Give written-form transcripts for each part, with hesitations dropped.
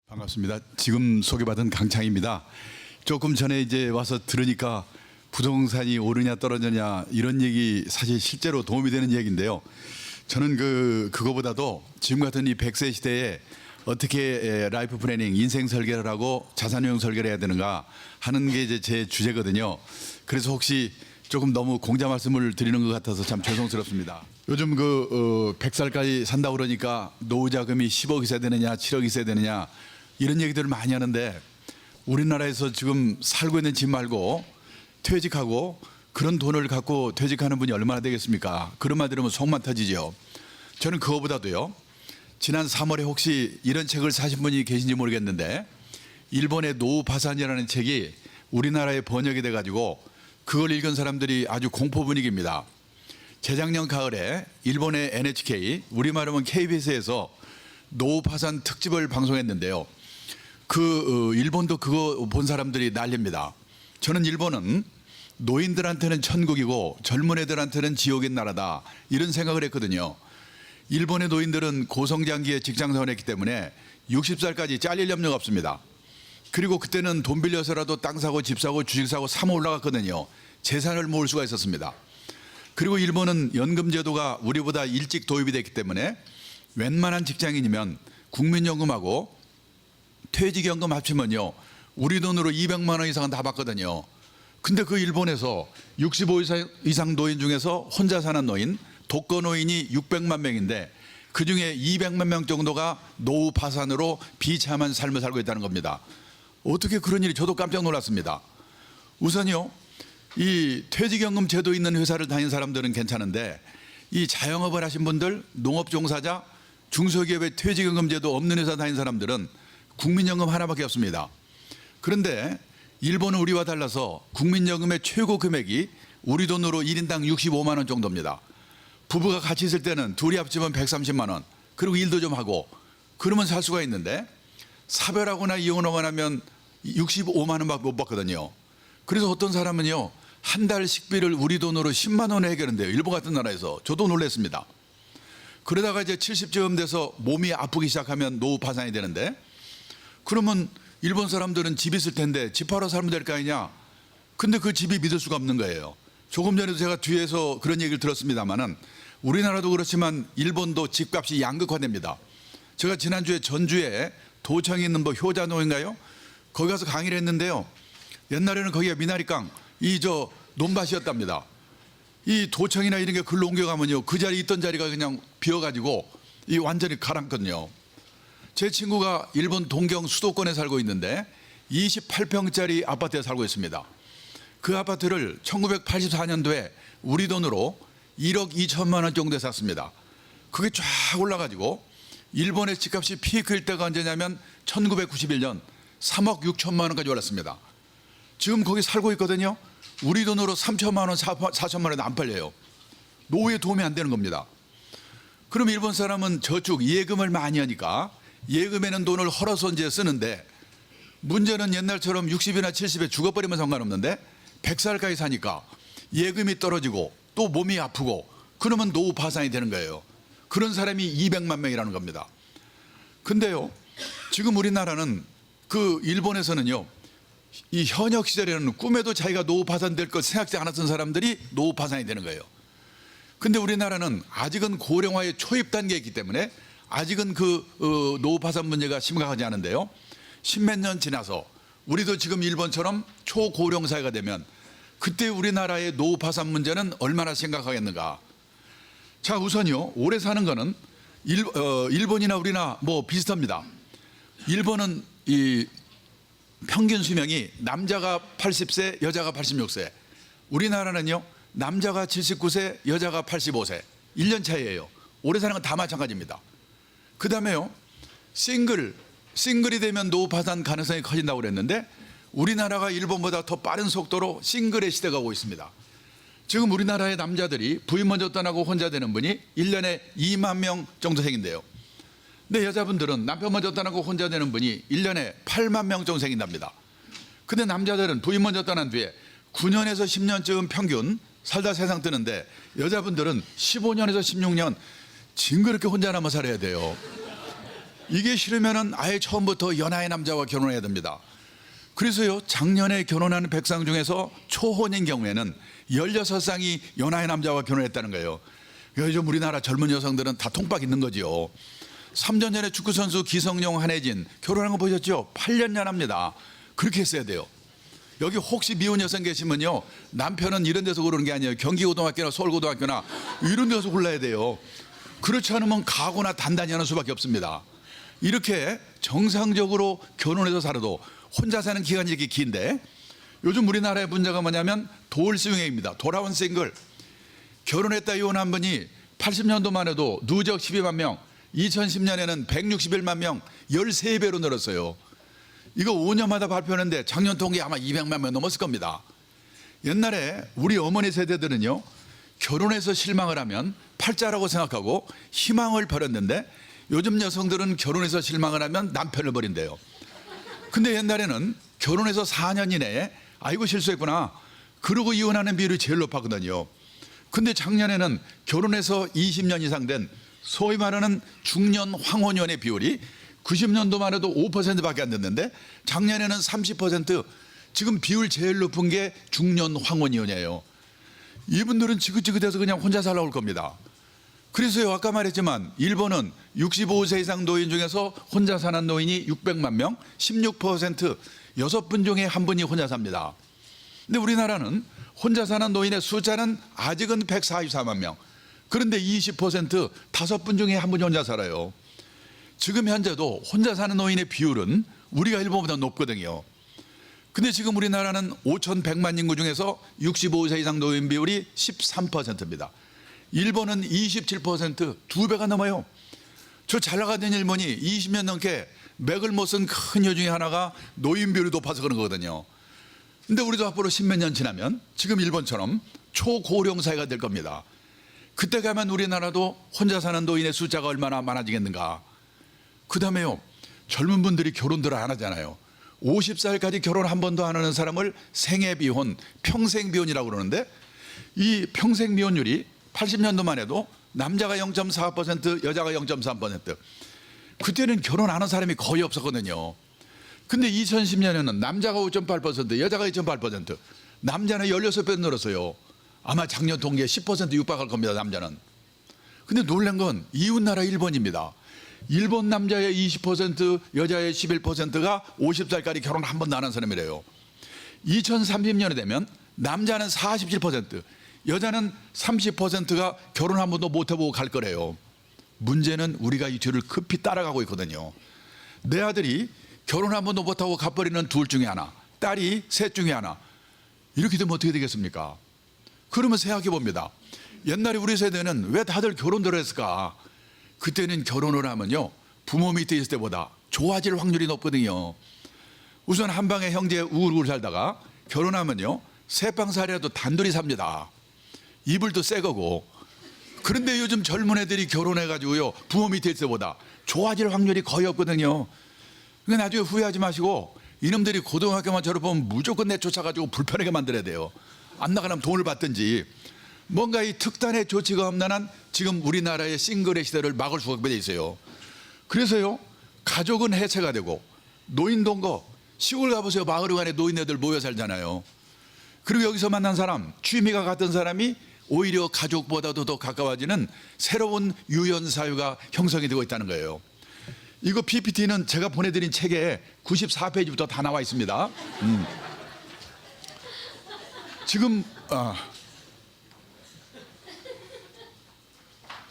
반갑습니다. 지금 소개받은 강창입니다. 조금 전에 이제 와서 들으니까 부동산이 오르냐 떨어지냐 이런 얘기 사실 실제로 도움이 되는 얘기인데요. 저는 그거보다도 지금 같은 이 100세 시대에 어떻게 라이프 플래닝, 인생 설계를 하고 자산運 설계를 해야 되는가 하는 게 이제 제 주제거든요. 그래서 혹시 조금 너무 공자 말씀을 드리는 것 같아서 참 죄송스럽습니다. 요즘 100살까지 산다고 그러니까 노후 자금이 10억 있어야 되느냐 7억 있어야 되느냐 이런 얘기들을 많이 하는데 우리나라에서 지금 살고 있는 집 말고 퇴직하고 그런 돈을 갖고 퇴직하는 분이 얼마나 되겠습니까? 그런 말 들으면 속만 터지죠. 저는 그거보다도요. 지난 3월에 혹시 이런 책을 사신 분이 계신지 모르겠는데 일본의 노후 파산이라는 책이 우리나라에 번역이 돼가지고 그걸 읽은 사람들이 아주 공포 분위기입니다. 재작년 가을에 일본의 NHK, 우리말하면 KBS에서 노후 파산 특집을 방송했는데요. 일본도 그거 본 사람들이 난립니다. 저는 일본은 노인들한테는 천국이고 젊은 애들한테는 지옥인 나라다 이런 생각을 했거든요. 일본의 노인들은 고성장기에 직장생활을 했기 때문에 60살까지 잘릴 염려가 없습니다. 그리고 그때는 돈 빌려서라도 땅 사고 집 사고 주식 사고 사모 올라갔거든요. 재산을 모을 수가 있었습니다. 그리고 일본은 연금 제도가 우리보다 일찍 도입이 됐기 때문에 웬만한 직장인이면 국민연금하고 퇴직연금 합치면요 우리 돈으로 200만 원 이상은 다 받거든요. 근데 그 일본에서 65 이상 노인 중에서 혼자 사는 노인, 독거 노인이 600만 명인데 그중에 200만 명 정도가 노후 파산으로 비참한 삶을 살고 있다는 겁니다. 어떻게 그런 일이, 저도 깜짝 놀랐습니다. 우선요 이 퇴직연금 제도 있는 회사를 다닌 사람들은 괜찮은데 이 자영업을 하신 분들, 농업 종사자, 중소기업의 퇴직연금 제도 없는 회사 다닌 사람들은 국민연금 하나밖에 없습니다. 그런데 일본은 우리와 달라서 국민연금의 최고 금액이 우리 돈으로 1인당 65만 원 정도입니다. 부부가 같이 있을 때는 둘이 합치면 130만 원, 그리고 일도 좀 하고 그러면 살 수가 있는데 사별하거나 이혼하거나 하면 65만 원밖에 못 받거든요. 그래서 어떤 사람은요 한 달 식비를 우리 돈으로 10만 원에 해결한대요. 일본 같은 나라에서. 저도 놀랐습니다. 그러다가 이제 70쯤 돼서 몸이 아프기 시작하면 노후 파산이 되는데 그러면 일본 사람들은 집 있을 텐데 집 팔아 살면 될 거 아니냐. 근데 그 집이 믿을 수가 없는 거예요. 조금 전에도 제가 뒤에서 그런 얘기를 들었습니다만은 우리나라도 그렇지만 일본도 집값이 양극화됩니다. 제가 지난주에 전주에 도청에 있는 효자노인가요? 거기 가서 강의를 했는데요. 옛날에는 거기가 미나리강, 논밭이었답니다. 이 도청이나 이런 게 글로 옮겨가면요. 그 자리에 있던 자리가 그냥 비어가지고 완전히 가라앉거든요. 제 친구가 일본 동경 수도권에 살고 있는데 28평짜리 아파트에 살고 있습니다. 그 아파트를 1984년도에 우리 돈으로 1억 2천만 원 정도에 샀습니다. 그게 쫙 올라가지고 일본의 집값이 피크일 때가 언제냐면 1991년 3억 6천만 원까지 올랐습니다. 지금 거기 살고 있거든요. 우리 돈으로 3천만 원, 4천만 원도 안 팔려요. 노후에 도움이 안 되는 겁니다. 그럼 일본 사람은 저축, 예금을 많이 하니까 예금에는 돈을 헐어서 이제 쓰는데 문제는 옛날처럼 60이나 70에 죽어버리면 상관없는데 100살까지 사니까 예금이 떨어지고 또 몸이 아프고 그러면 노후 파산이 되는 거예요. 그런 사람이 200만 명이라는 겁니다. 근데요 지금 우리나라는 일본에서는요 이 현역 시절에는 꿈에도 자기가 노후 파산될 것 생각지 않았던 사람들이 노후 파산이 되는 거예요. 근데 우리나라는 아직은 고령화의 초입 단계에 있기 때문에 아직은 노후 파산 문제가 심각하지 않은데요. 십몇 년 지나서 우리도 지금 일본처럼 초고령 사회가 되면 그때 우리나라의 노후 파산 문제는 얼마나 심각하겠는가. 자, 우선요 오래 사는 거는 일본이나 우리나 비슷합니다. 일본은 이 평균 수명이 남자가 80세, 여자가 86세. 우리나라는요 남자가 79세, 여자가 85세. 1년 차이예요. 오래 사는 건 다 마찬가지입니다. 그 다음에요 싱글이 되면 노후 파산 가능성이 커진다고 그랬는데 우리나라가 일본보다 더 빠른 속도로 싱글의 시대가 오고 있습니다. 지금 우리나라의 남자들이 부인 먼저 떠나고 혼자 되는 분이 1년에 2만 명 정도 생긴대요. 근데 여자분들은 남편 먼저 떠나고 혼자 되는 분이 1년에 8만 명 정도 생긴답니다. 근데 남자들은 부인 먼저 떠난 뒤에 9년에서 10년쯤 평균 살다 세상 뜨는데 여자분들은 15년에서 16년 징그럽게 혼자 남아 살아야 돼요. 이게 싫으면은 아예 처음부터 연하의 남자와 결혼해야 됩니다. 그래서요, 작년에 결혼한 백상 중에서 초혼인 경우에는 16쌍이 연하의 남자와 결혼했다는 거예요. 요즘 우리나라 젊은 여성들은 다 통박 있는 거지요. 3년 전에 축구선수 기성용, 한혜진 결혼한 거 보셨죠? 8년 연합니다. 그렇게 했어야 돼요. 여기 혹시 미혼 여성 계시면요, 남편은 이런 데서 고르는 게 아니에요. 경기고등학교나 서울고등학교나 이런 데서 골라야 돼요. 그렇지 않으면 가거나 단단히 하는 수밖에 없습니다. 이렇게 정상적으로 결혼해서 살아도 혼자 사는 기간이 이렇게 긴데, 요즘 우리나라의 문제가 뭐냐면 돌스윙입니다. 돌아온 싱글. 결혼했다 이혼한 분이 80년도만 해도 누적 12만 명, 2010년에는 161만 명, 13배로 늘었어요. 이거 5년마다 발표하는데 작년 통계 아마 200만 명 넘었을 겁니다. 옛날에 우리 어머니 세대들은요, 결혼해서 실망을 하면 팔자라고 생각하고 희망을 버렸는데, 요즘 여성들은 결혼해서 실망을 하면 남편을 버린대요. 근데 옛날에는 결혼해서 4년 이내에 아이고 실수했구나 그러고 이혼하는 비율이 제일 높았거든요. 근데 작년에는 결혼해서 20년 이상 된 소위 말하는 중년 황혼연의 비율이 90년도만 해도 5%밖에 안 됐는데, 작년에는 30%. 지금 비율 제일 높은 게 중년 황혼이혼이에요. 이분들은 지긋지긋해서 그냥 혼자 살아올 겁니다. 그래서요, 아까 말했지만 일본은 65세 이상 노인 중에서 혼자 사는 노인이 600만 명, 16%, 6분 중에 한 분이 혼자 삽니다. 근데 우리나라는 혼자 사는 노인의 숫자는 아직은 144만 명. 그런데 20%, 5분 중에 한 분이 혼자 살아요. 지금 현재도 혼자 사는 노인의 비율은 우리가 일본보다 높거든요. 근데 지금 우리나라는 5,100만 인구 중에서 65세 이상 노인 비율이 13%입니다. 일본은 27%, 2배가 넘어요. 저 잘 나가던 일본이 20년 넘게 맥을 못 쓴 큰 이유 중에 하나가 노인 비율이 높아서 그런 거거든요. 근데 우리도 앞으로 10몇 년 지나면 지금 일본처럼 초고령 사회가 될 겁니다. 그때 가면 우리나라도 혼자 사는 노인의 숫자가 얼마나 많아지겠는가. 그 다음에요, 젊은 분들이 결혼들을 안 하잖아요. 50살까지 결혼 한 번도 안 하는 사람을 생애비혼, 평생비혼이라고 그러는데, 이 평생비혼율이 80년도만 해도 남자가 0.4%, 여자가 0.3%. 그때는 결혼 안 하는 사람이 거의 없었거든요. 근데 2010년에는 남자가 5.8%, 여자가 2.8%, 남자는 16배 늘었어요. 아마 작년 통계 10% 육박할 겁니다, 남자는. 근데 놀란 건 이웃나라 일본입니다. 일본 남자의 20%, 여자의 11%가 50살까지 결혼 한 번도 안 한 사람이래요. 2030년에 되면 남자는 47%, 여자는 30%가 결혼 한 번도 못 해보고 갈 거래요. 문제는 우리가 이 뒤를 급히 따라가고 있거든요. 내 아들이 결혼 한 번도 못하고 가버리는 둘 중에 하나, 딸이 셋 중에 하나. 이렇게 되면 어떻게 되겠습니까? 그러면 생각해 봅니다. 옛날에 우리 세대는 왜 다들 결혼들을 했을까? 그때는 결혼을 하면요, 부모 밑에 있을 때보다 좋아질 확률이 높거든요. 우선 한 방에 형제 우울우울 살다가 결혼하면요, 새방살이라도 단둘이 삽니다. 이불도 새 거고. 그런데 요즘 젊은 애들이 결혼해가지고요, 부모 밑에 있을 때보다 좋아질 확률이 거의 없거든요. 그러니까 나중에 후회하지 마시고, 이놈들이 고등학교만 졸업하면 무조건 내쫓아가지고 불편하게 만들어야 돼요. 안 나가려면 돈을 받든지. 뭔가 이 특단의 조치가 없는 한 지금 우리나라의 싱글의 시대를 막을 수가 없게 돼 있어요. 그래서요, 가족은 해체가 되고, 노인동거, 시골 가보세요. 마을 간에 노인네들 모여 살잖아요. 그리고 여기서 만난 사람, 취미가 같은 사람이 오히려 가족보다도 더 가까워지는 새로운 유연사유가 형성이 되고 있다는 거예요. 이거 PPT는 제가 보내드린 책에 94페이지부터 다 나와 있습니다.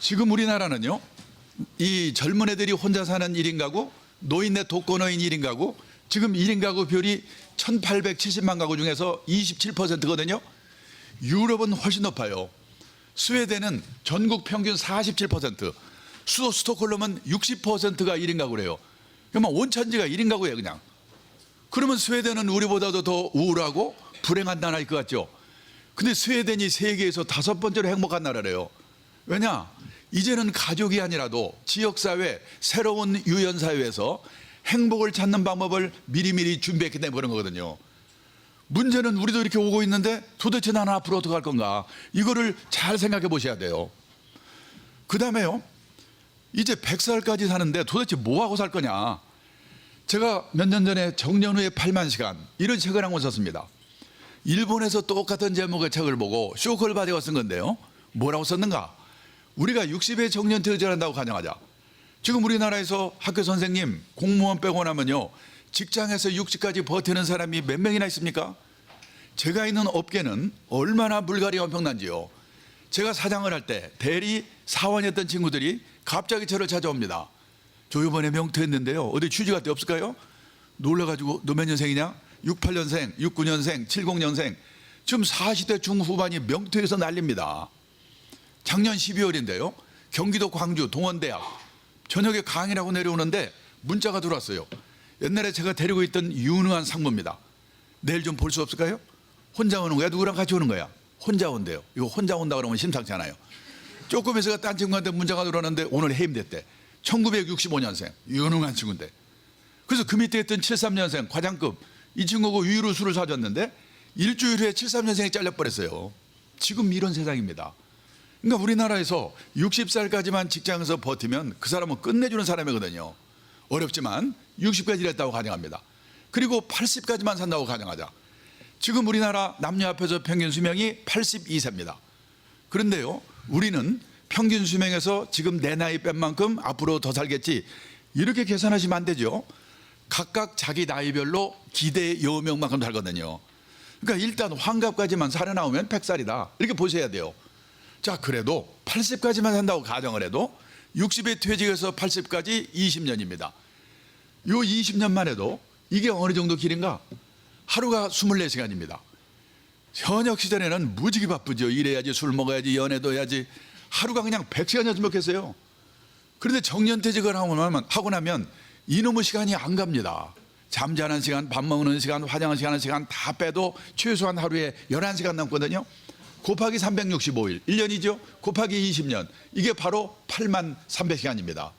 지금 우리나라는요, 이 젊은 애들이 혼자 사는 1인 가구, 노인네 독거노인 1인 가구, 지금 1인 가구 비율이 1870만 가구 중에서 27%거든요. 유럽은 훨씬 높아요. 스웨덴은 전국 평균 47%, 수도 스톡홀름은 60%가 1인 가구래요. 그러면 온천지가 1인 가구예요, 그냥. 그러면 스웨덴은 우리보다도 더 우울하고 불행한 나라일 것 같죠. 근데 스웨덴이 세계에서 5번째로 행복한 나라래요. 왜냐? 이제는 가족이 아니라도 지역사회, 새로운 유연사회에서 행복을 찾는 방법을 미리미리 준비했기 때문에 그런 거거든요. 문제는 우리도 이렇게 오고 있는데 도대체 나는 앞으로 어떻게 할 건가? 이거를 잘 생각해 보셔야 돼요. 그 다음에요, 이제 100살까지 사는데 도대체 뭐하고 살 거냐. 제가 몇 년 전에 정년후의 8만 시간 이런 책을 한 권 썼습니다. 일본에서 똑같은 제목의 책을 보고 쇼크를 받아서 쓴 건데요. 뭐라고 썼는가? 우리가 60에 정년퇴직을 한다고 가정하자. 지금 우리나라에서 학교 선생님, 공무원 빼고 나면요, 직장에서 60까지 버티는 사람이 몇 명이나 있습니까? 제가 있는 업계는 얼마나 물갈이가 엄청난지요. 제가 사장을 할 때 대리 사원이었던 친구들이 갑자기 저를 찾아옵니다. 저 이번에 명퇴했는데요, 어디 취직 갈 데 없을까요? 놀라가지고 너 몇 년생이냐? 68년생, 69년생, 70년생. 지금 40대 중후반이 명퇴해서 난립니다. 작년 12월인데요, 경기도 광주 동원대학 저녁에 강의라고 내려오는데 문자가 들어왔어요. 옛날에 제가 데리고 있던 유능한 상무입니다. 내일 좀 볼 수 없을까요? 혼자 오는 거야? 누구랑 같이 오는 거야? 혼자 온대요. 이거 혼자 온다 그러면 심상치 않아요. 조금 있어가 딴 친구한테 문자가 들어왔는데 오늘 해임됐대. 1965년생 유능한 친구인데. 그래서 그 밑에 있던 73년생 과장급 이 친구가 위로 술을 사줬는데 일주일 후에 73년생이 잘려버렸어요. 지금 이런 세상입니다. 그러니까 우리나라에서 60살까지만 직장에서 버티면 그 사람은 끝내주는 사람이거든요. 어렵지만 60까지 일했다고 가정합니다. 그리고 80까지만 산다고 가정하자. 지금 우리나라 남녀 합해서 평균 수명이 82세입니다. 그런데요, 우리는 평균 수명에서 지금 내 나이 뺀 만큼 앞으로 더 살겠지, 이렇게 계산하시면 안 되죠. 각각 자기 나이별로 기대 여명만큼 살거든요. 그러니까 일단 환갑까지만 살아나오면 100살이다 이렇게 보셔야 돼요. 자, 그래도 80까지만 산다고 가정을 해도 60에 퇴직해서 80까지 20년입니다. 요 20년만 해도 이게 어느 정도 길인가? 하루가 24시간입니다. 현역 시절에는 무지개 바쁘죠. 일해야지, 술 먹어야지, 연애도 해야지. 하루가 그냥 100시간이었으면 좋겠어요. 그런데 정년퇴직을 하고 나면 이놈의 시간이 안 갑니다. 잠자는 시간, 밥 먹는 시간, 화장실 가는 시간 다 빼도 최소한 하루에 11시간 남거든요. 곱하기 365일, 1년이죠. 곱하기 20년, 이게 바로 8만 300시간입니다.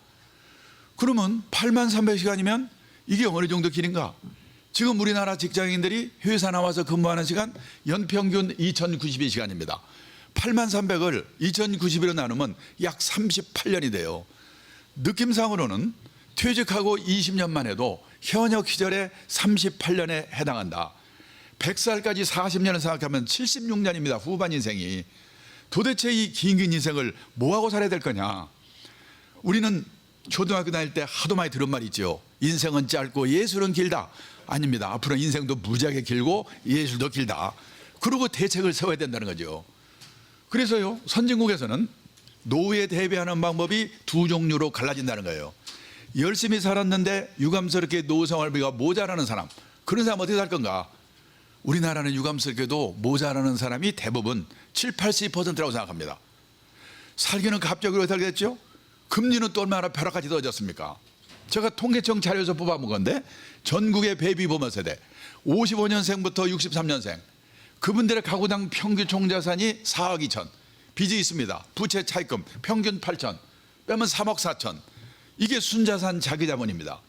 그러면 8만 300시간이면 이게 어느 정도 길인가? 지금 우리나라 직장인들이 회사 나와서 근무하는 시간 연평균 2092시간입니다. 8만 300을 2090으로 나누면 약 38년이 돼요. 느낌상으로는 퇴직하고 20년만 해도 현역 시절의 38년에 해당한다. 100살까지 40년을 생각하면 76년입니다. 후반 인생이. 도대체 이 긴 인생을 뭐하고 살아야 될 거냐. 우리는 초등학교 다닐 때 하도 많이 들은 말이 있죠. 인생은 짧고 예술은 길다. 아닙니다. 앞으로 인생도 무지하게 길고 예술도 길다. 그러고 대책을 세워야 된다는 거죠. 그래서요, 선진국에서는 노후에 대비하는 방법이 두 종류로 갈라진다는 거예요. 열심히 살았는데 유감스럽게 노후 생활비가 모자라는 사람, 그런 사람 어떻게 살 건가? 우리나라는 유감스럽게도 모자라는 사람이 대부분 7, 80%라고 생각합니다. 살기는 갑자기 살겠죠? 금리는 또 얼마나 벼락같이 떨어졌습니까? 제가 통계청 자료에서 뽑아본 건데 전국의 베이비부머 세대 55년생부터 63년생 그분들의 가구당 평균 총자산이 4억 2천, 빚이 있습니다. 부채 차입금 평균 8천, 빼면 3억 4천. 이게 순자산 자기자본입니다.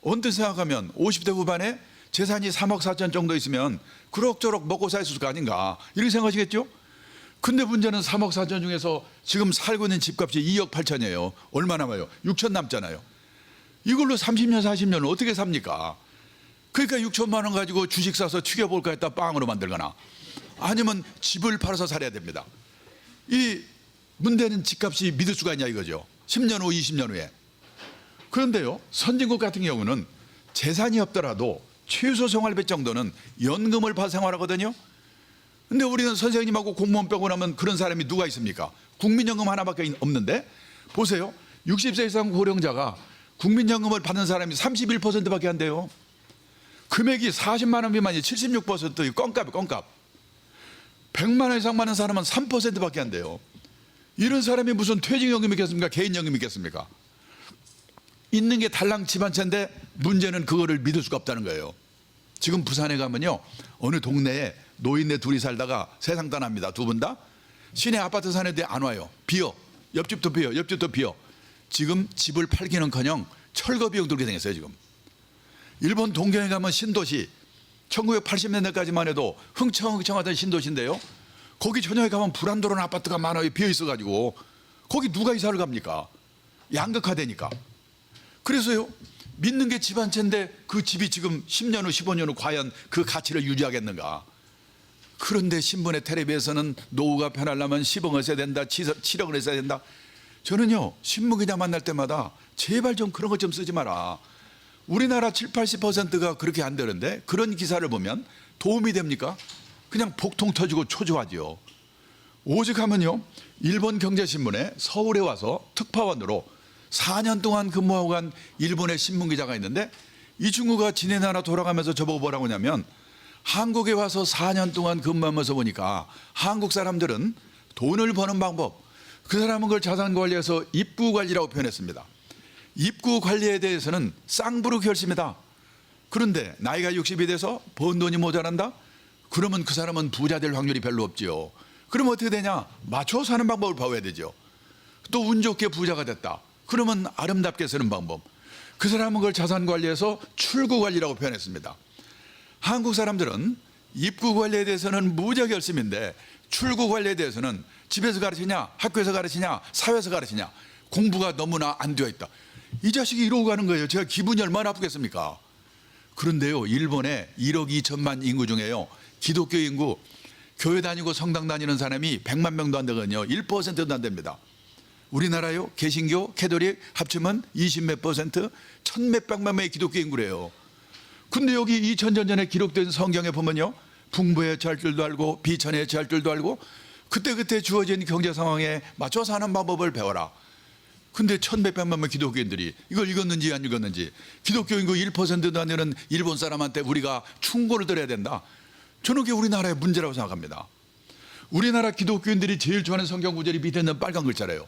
언뜻 생각하면 50대 후반에 재산이 3억 4천 정도 있으면 그럭저럭 먹고 살 수 있을 거 아닌가 이렇게 생각하시겠죠? 근데 문제는 3억 4천 중에서 지금 살고 있는 집값이 2억 8천이에요. 얼마 남아요? 6천 남잖아요. 이걸로 30년 40년을 어떻게 삽니까? 그러니까 6천만 원 가지고 주식 사서 튀겨볼까 했다 빵으로 만들거나 아니면 집을 팔아서 살아야 됩니다. 이 문제는 집값이 믿을 수가 있냐 이거죠. 10년 후 20년 후에. 그런데요, 선진국 같은 경우는 재산이 없더라도 최소 생활비 정도는 연금을 받아 생활하거든요. 근데 우리는 선생님하고 공무원 빼고 나면 그런 사람이 누가 있습니까? 국민연금 하나밖에 없는데 보세요. 60세 이상 고령자가 국민연금을 받는 사람이 31%밖에 안 돼요. 금액이 40만 원 미만이 76%, 껌값이 껌값. 100만 원 이상 받는 사람은 3%밖에 안 돼요. 이런 사람이 무슨 퇴직연금이 있겠습니까? 개인연금이 있겠습니까? 있는 게 달랑 집 한 채인데 문제는 그거를 믿을 수가 없다는 거예요. 지금 부산에 가면요, 어느 동네에 노인네 둘이 살다가 세상 떠납니다. 두 분 다. 시내 아파트 사는데 안 와요. 비어. 옆집도 비어. 옆집도 비어. 지금 집을 팔기는커녕 철거 비용 들게 생겼어요. 지금 일본 동경에 가면 신도시 1980년대까지만 해도 흥청흥청하던 신도시인데요, 거기 저녁에 가면 불안도로는 아파트가 많아요. 비어 있어가지고 거기 누가 이사를 갑니까? 양극화되니까. 그래서요, 믿는 게 집 한 채인데 그 집이 지금 10년 후 15년 후 과연 그 가치를 유지하겠는가. 그런데 신문에 텔레비에서는 노후가 편하려면 10억을 써야 된다, 7억을 써야 된다. 저는요, 신문 기자 만날 때마다 제발 좀 그런 것 좀 쓰지 마라. 우리나라 7, 80%가 그렇게 안 되는데 그런 기사를 보면 도움이 됩니까? 그냥 복통 터지고 초조하지요. 오직 하면요, 일본 경제신문에 서울에 와서 특파원으로 4년 동안 근무하고 간 일본의 신문 기자가 있는데, 이 친구가 지네 나라 돌아가면서 저보고 뭐라고 하냐면, 한국에 와서 4년 동안 근무하면서 보니까 한국 사람들은 돈을 버는 방법, 그 사람은 그걸 자산 관리해서 입구 관리라고 표현했습니다. 입구 관리에 대해서는 쌍부르 결심이다. 그런데 나이가 60이 돼서 번 돈이 모자란다? 그러면 그 사람은 부자 될 확률이 별로 없지요. 그럼 어떻게 되냐? 맞춰 사는 방법을 배워야 되죠. 또 운 좋게 부자가 됐다. 그러면 아름답게 쓰는 방법. 그 사람은 그걸 자산 관리해서 출구 관리라고 표현했습니다. 한국 사람들은 입구 관리에 대해서는 무자결심인데 출구 관리에 대해서는 집에서 가르치냐, 학교에서 가르치냐, 사회에서 가르치냐, 공부가 너무나 안 되어 있다. 이 자식이 이러고 가는 거예요. 제가 기분이 얼마나 아프겠습니까? 그런데요, 일본에 1억 2천만 인구 중에요, 기독교 인구, 교회 다니고 성당 다니는 사람이 100만 명도 안 되거든요. 1%도 안 됩니다. 우리나라요, 개신교, 캐톨릭 합치면 20몇 %, 1,000몇백만 명의 기독교 인구래요. 근데 여기 2000년 전에 기록된 성경에 보면요, 풍부에 처할 줄도 알고 비천에 처할 줄도 알고 그때그때 주어진 경제 상황에 맞춰 사는 방법을 배워라. 근데 1,100몇만 명 기독교인들이 이걸 읽었는지 안 읽었는지, 기독교 인구 1%도 안 되는 일본 사람한테 우리가 충고를 드려야 된다. 저는 그게 우리나라의 문제라고 생각합니다. 우리나라 기독교인들이 제일 좋아하는 성경 구절이 밑에 있는 빨간 글자래요.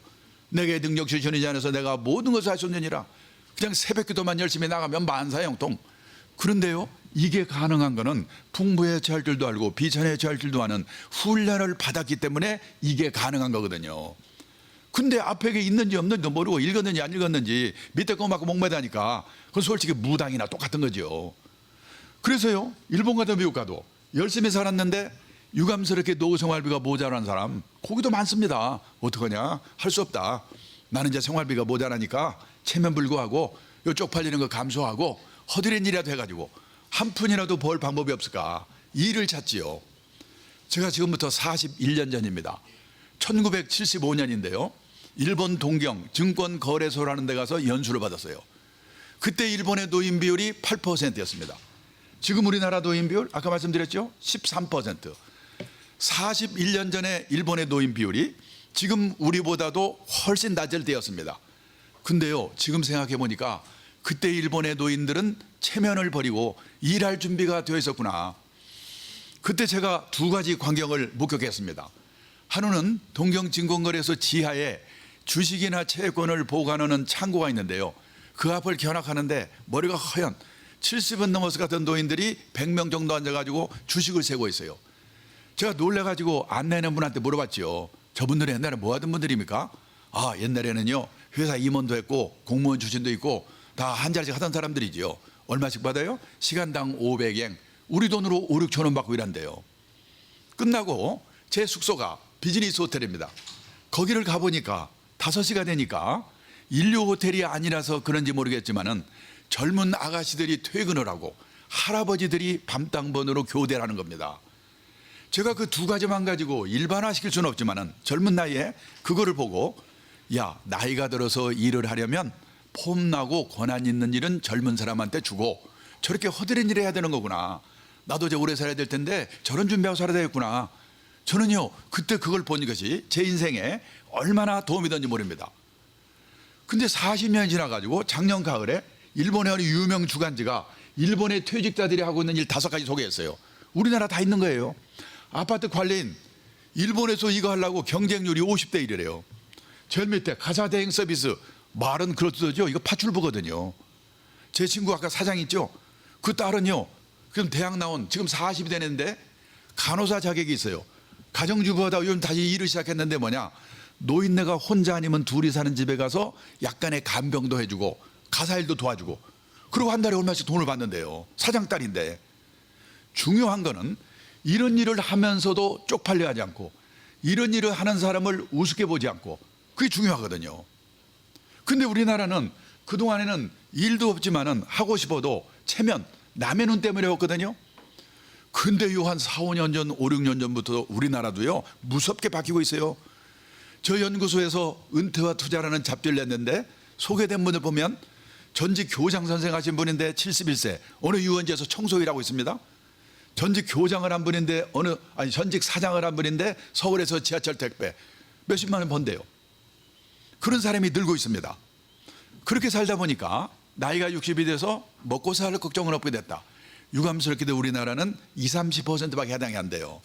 내게 능력 주시니 안에서 내가 모든 것을 할 수 있느니라. 그냥 새벽 기도만 열심히 나가면 만사형통. 그런데요, 이게 가능한 거는 풍부에 처할 줄도 알고 비천에 처할 줄도 아는 훈련을 받았기 때문에 이게 가능한 거거든요. 근데 앞에 있는지 없는지도 모르고 읽었는지 안 읽었는지 밑에 거 맞고 목매다니까 그건 솔직히 무당이나 똑같은 거죠. 그래서요, 일본 가도 미국 가도 열심히 살았는데 유감스럽게 노후 생활비가 모자란 사람 거기도 많습니다. 어떡하냐? 할 수 없다. 나는 이제 생활비가 모자라니까 체면 불구하고 요 쪽팔리는 거 감수하고 허드렛 일이라도 해가지고 한 푼이라도 벌 방법이 없을까? 일을 찾지요. 제가 지금부터 41년 전입니다. 1975년인데요. 일본 동경 증권거래소라는 데 가서 연수를 받았어요. 그때 일본의 노인 비율이 8%였습니다. 지금 우리나라 노인 비율 아까 말씀드렸죠? 13%. 41년 전에 일본의 노인 비율이 지금 우리보다도 훨씬 낮을 때였습니다. 근데요, 지금 생각해 보니까 그때 일본의 노인들은 체면을 버리고 일할 준비가 되어 있었구나. 그때 제가 두 가지 광경을 목격했습니다. 하나는 동경증권거래소 지하에 주식이나 채권을 보관하는 창고가 있는데요, 그 앞을 견학하는데 머리가 허연 70은 넘어서 갔던 노인들이 100명 정도 앉아가지고 주식을 세고 있어요. 제가 놀래가지고 안내하는 분한테 물어봤죠. 저분들은 옛날에 뭐 하던 분들입니까? 아, 옛날에는요, 회사 임원도 했고 공무원 출신도 있고 다 한 자리씩 하던 사람들이지요. 얼마씩 받아요? 시간당 500엔, 우리 돈으로 5, 6천 원 받고 일한대요. 끝나고 제 숙소가 비즈니스 호텔입니다. 거기를 가보니까 5시가 되니까 인류 호텔이 아니라서 그런지 모르겠지만은 젊은 아가씨들이 퇴근을 하고 할아버지들이 밤땅번으로 교대를 하는 겁니다. 제가 그 두 가지만 가지고 일반화시킬 수는 없지만은 젊은 나이에 그거를 보고, 야, 나이가 들어서 일을 하려면 폼나고 권한 있는 일은 젊은 사람한테 주고 저렇게 허드렛 일을 해야 되는 거구나. 나도 이제 오래 살아야 될 텐데 저런 준비하고 살아야 되겠구나. 저는요, 그때 그걸 본 것이 제 인생에 얼마나 도움이 되는지 모릅니다. 근데 40년이 지나가지고 작년 가을에 일본의 어느 유명 주간지가 일본의 퇴직자들이 하고 있는 일 5가지 소개했어요. 우리나라 다 있는 거예요. 아파트 관리인, 일본에서 이거 하려고 경쟁률이 50대 1이래요. 제일 밑에 가사대행 서비스, 말은 그렇죠. 이거 파출부거든요. 제 친구 아까 사장 있죠? 그 딸은요, 그럼 대학 나온 지금 40이 되는데 간호사 자격이 있어요. 가정주부하다 요즘 다시 일을 시작했는데 뭐냐, 노인네가 혼자 아니면 둘이 사는 집에 가서 약간의 간병도 해주고 가사일도 도와주고, 그리고 한 달에 얼마씩 돈을 받는데요. 사장 딸인데. 중요한 거는 이런 일을 하면서도 쪽팔려 하지 않고 이런 일을 하는 사람을 우습게 보지 않고, 그게 중요하거든요. 근데 우리나라는 그동안에는 일도 없지만은 하고 싶어도 체면, 남의 눈 때문에 없거든요. 근데 요 한 4, 5년 전, 5, 6년 전부터 우리나라도요 무섭게 바뀌고 있어요. 저 연구소에서 은퇴와 투자라는 잡지를 냈는데 소개된 분을 보면 전직 교장 선생 하신 분인데 71세 어느 유원지에서 청소일하고 있습니다. 전직 교장을 한 분인데 전직 사장을 한 분인데 서울에서 지하철 택배 몇십만 원 번대요. 그런 사람이 늘고 있습니다. 그렇게 살다 보니까 나이가 60이 돼서 먹고 살 걱정은 없게 됐다. 유감스럽게도 우리나라는 20, 30%밖에 해당이 안 돼요.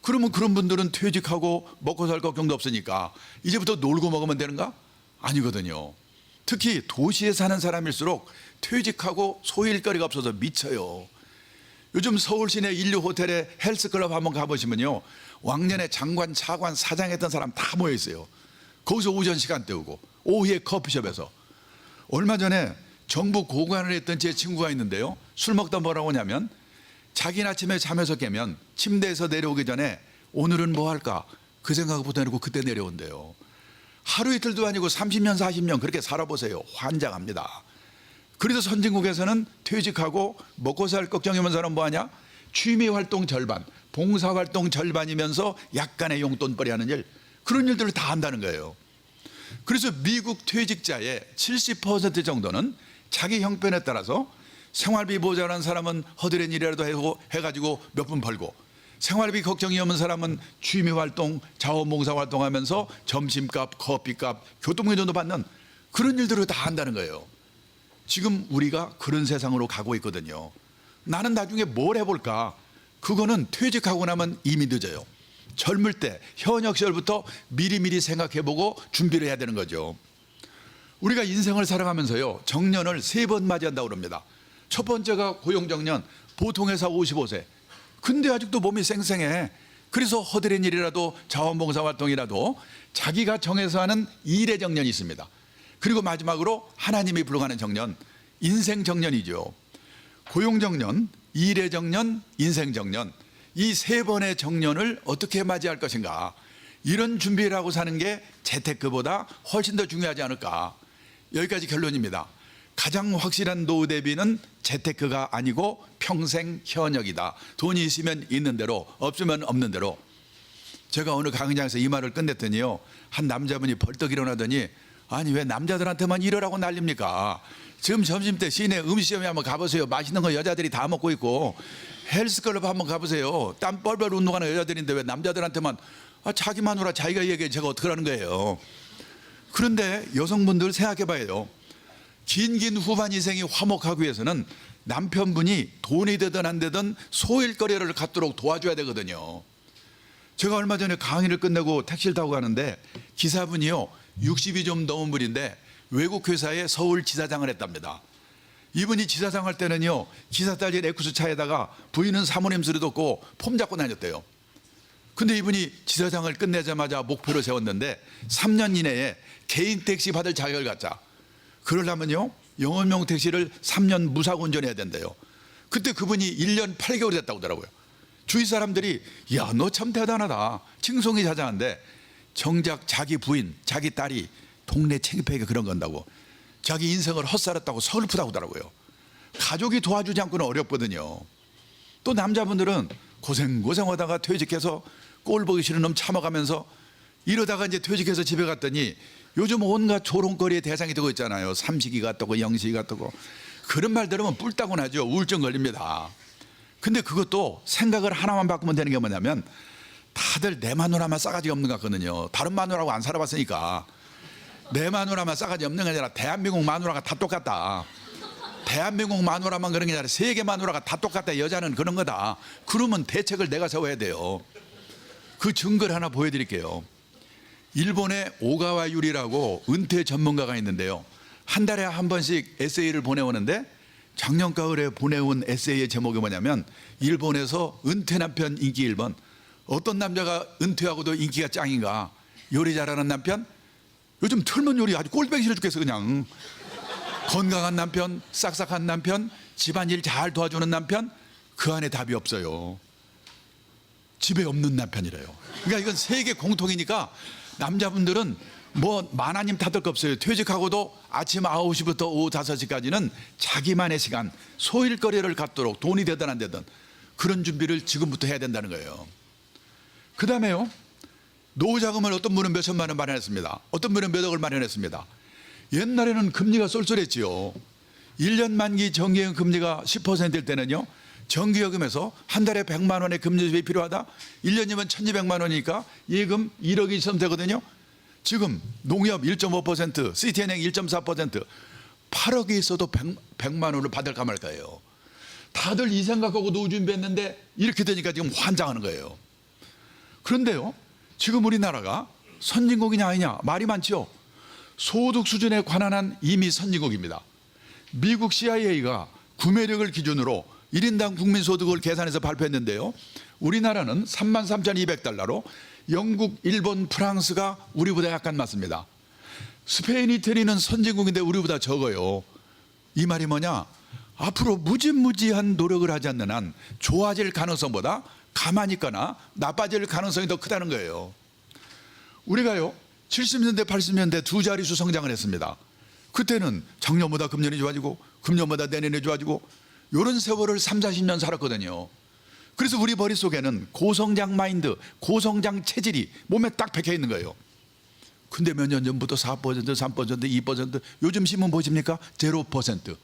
그러면 그런 분들은 퇴직하고 먹고 살 걱정도 없으니까 이제부터 놀고 먹으면 되는가? 아니거든요. 특히 도시에 사는 사람일수록 퇴직하고 소일거리가 없어서 미쳐요. 요즘 서울 시내 인류 호텔에 헬스클럽 한번 가보시면요, 왕년에 장관, 차관, 사장했던 사람 다 모여 있어요. 거기서 오전 시간 때우고 오후에 커피숍에서. 얼마 전에 정부 고관을 했던 제 친구가 있는데요, 술 먹다 뭐라고 하냐면 자기는 아침에 잠에서 깨면 침대에서 내려오기 전에 오늘은 뭐 할까 그 생각부터 해놓고 그때 내려온대요. 하루 이틀도 아니고 30년 40년 그렇게 살아보세요. 환장합니다. 그래서 선진국에서는 퇴직하고 먹고 살 걱정이면 사람 뭐하냐, 취미활동 절반, 봉사활동 절반이면서 약간의 용돈벌이 하는 일, 그런 일들을 다 한다는 거예요. 그래서 미국 퇴직자의 70% 정도는 자기 형편에 따라서 생활비 모자란 사람은 허드렛 일이라도 해가지고 몇 푼 벌고, 생활비 걱정이 없는 사람은 취미활동, 자원봉사활동하면서 점심값, 커피값, 교통비도 받는 그런 일들을 다 한다는 거예요. 지금 우리가 그런 세상으로 가고 있거든요. 나는 나중에 뭘 해볼까? 그거는 퇴직하고 나면 이미 늦어요. 젊을 때 현역 시절부터 미리미리 생각해보고 준비를 해야 되는 거죠. 우리가 인생을 살아가면서요, 정년을 3번 맞이한다고 그럽니다. 첫 번째가 고용정년, 보통 회사 55세. 근데 아직도 몸이 쌩쌩해. 그래서 허드렛 일이라도 자원봉사활동이라도 자기가 정해서 하는 일의 정년이 있습니다. 그리고 마지막으로 하나님이 불러가는 정년, 인생 정년이죠. 고용정년, 일의 정년, 인생 정년, 이 3번의 정년을 어떻게 맞이할 것인가, 이런 준비를 하고 사는 게 재테크보다 훨씬 더 중요하지 않을까. 여기까지 결론입니다. 가장 확실한 노후 대비는 재테크가 아니고 평생 현역이다. 돈이 있으면 있는 대로, 없으면 없는 대로. 제가 오늘 강의장에서 이 말을 끝냈더니요, 한 남자분이 벌떡 일어나더니, 아니 왜 남자들한테만 이러라고 난립니까? 지금 점심때 시내 음식점에 한번 가보세요. 맛있는 거 여자들이 다 먹고 있고, 헬스클럽 한번 가보세요. 땀 뻘뻘 운동하는 여자들인데 왜 남자들한테만, 자기 마누라 자기가 얘기해 제가 어떡하라는 거예요. 그런데 여성분들 생각해 봐요. 긴 후반 인생이 화목하기 위해서는 남편분이 돈이 되든 안 되든 소일거리를 갖도록 도와줘야 되거든요. 제가 얼마 전에 강의를 끝내고 택시를 타고 가는데 기사분이요, 60이 좀 넘은 분인데 외국 회사에 서울 지사장을 했답니다. 이분이 지사장 할 때는요, 기사 딸린 에쿠스 차에다가 부인은 사모님 소리 듣고 폼 잡고 다녔대요. 근데 이분이 지사장을 끝내자마자 목표를 세웠는데 3년 이내에 개인 택시 받을 자격을 갖자. 그러려면요, 영업용 택시를 3년 무사고 운전해야 된대요. 그때 그분이 1년 8개월이 됐다고 하더라고요. 주위 사람들이 야, 너 참 대단하다, 칭송이 자자한데 정작 자기 부인, 자기 딸이 동네 창피하게 그런 건다고 자기 인생을 헛살았다고 서글프다고 하더라고요. 가족이 도와주지 않고는 어렵거든요. 또 남자분들은 고생하다가 퇴직해서 꼴 보기 싫은 놈 참아가면서 이러다가 이제 퇴직해서 집에 갔더니 요즘 온갖 조롱거리의 대상이 되고 있잖아요. 삼식이가 뜨고 영식이가 뜨고. 그런 말 들으면 뿔따고 나죠. 우울증 걸립니다. 근데 그것도 생각을 하나만 바꾸면 되는 게 뭐냐면, 다들 내 마누라만 싸가지 없는 것 같거든요. 다른 마누라하고 안 살아봤으니까. 내 마누라만 싸가지 없는 게 아니라 대한민국 마누라가 다 똑같다. 대한민국 마누라만 그런 게 아니라 세계 마누라가 다 똑같다. 여자는 그런 거다. 그러면 대책을 내가 세워야 돼요. 그 증거를 하나 보여드릴게요. 일본의 오가와 유리라고 은퇴 전문가가 있는데요, 한 달에 한 번씩 에세이를 보내오는데 작년 가을에 보내온 에세이의 제목이 뭐냐면, 일본에서 은퇴 남편 인기 1번. 어떤 남자가 은퇴하고도 인기가 짱인가? 요리 잘하는 남편? 요즘 틀면 요리 아주 꼴보기 싫어 죽겠어 그냥. 건강한 남편, 싹싹한 남편, 집안일 잘 도와주는 남편, 그 안에 답이 없어요. 집에 없는 남편이래요. 그러니까 이건 세계 공통이니까 남자분들은 뭐 만화님 탓할 거 없어요. 퇴직하고도 아침 9시부터 오후 5시까지는 자기만의 시간, 소일거리를 갖도록 돈이 되든 안 되든 그런 준비를 지금부터 해야 된다는 거예요. 그 다음에요, 노후자금을 어떤 분은 몇천만 원 마련했습니다. 어떤 분은 몇억을 마련했습니다. 옛날에는 금리가 쏠쏠했지요. 1년 만기 정기예금 금리가 10%일 때는요, 정기예금에서 한 달에 100만 원의 금리 수입이 필요하다. 1년이면 1200만 원이니까 예금 1억이 있으면 되거든요. 지금 농협 1.5%, CT은행 1.4%, 8억이 있어도 100만 원을 받을까 말까예요. 다들 이 생각하고 노후 준비했는데 이렇게 되니까 지금 환장하는 거예요. 그런데요, 지금 우리나라가 선진국이냐 아니냐 말이 많죠. 소득 수준에 관한 한 이미 선진국입니다. 미국 CIA가 구매력을 기준으로 1인당 국민소득을 계산해서 발표했는데요, 우리나라는 33,200달러로 영국, 일본, 프랑스가 우리보다 약간 많습니다. 스페인, 이태리는 선진국인데 우리보다 적어요. 이 말이 뭐냐? 앞으로 무지무지한 노력을 하지 않는 한 좋아질 가능성보다 가만히 있거나 나빠질 가능성이 더 크다는 거예요. 우리가요 70년대 80년대 두 자릿수 성장을 했습니다. 그때는 작년보다 금년이 좋아지고 금년보다 내년이 좋아지고 이런 세월을 3, 40년 살았거든요. 그래서 우리 머릿속에는 고성장 마인드, 고성장 체질이 몸에 딱 박혀 있는 거예요. 근데 몇 년 전부터 4%, 3%, 2%, 요즘 신문 보십니까? 0%.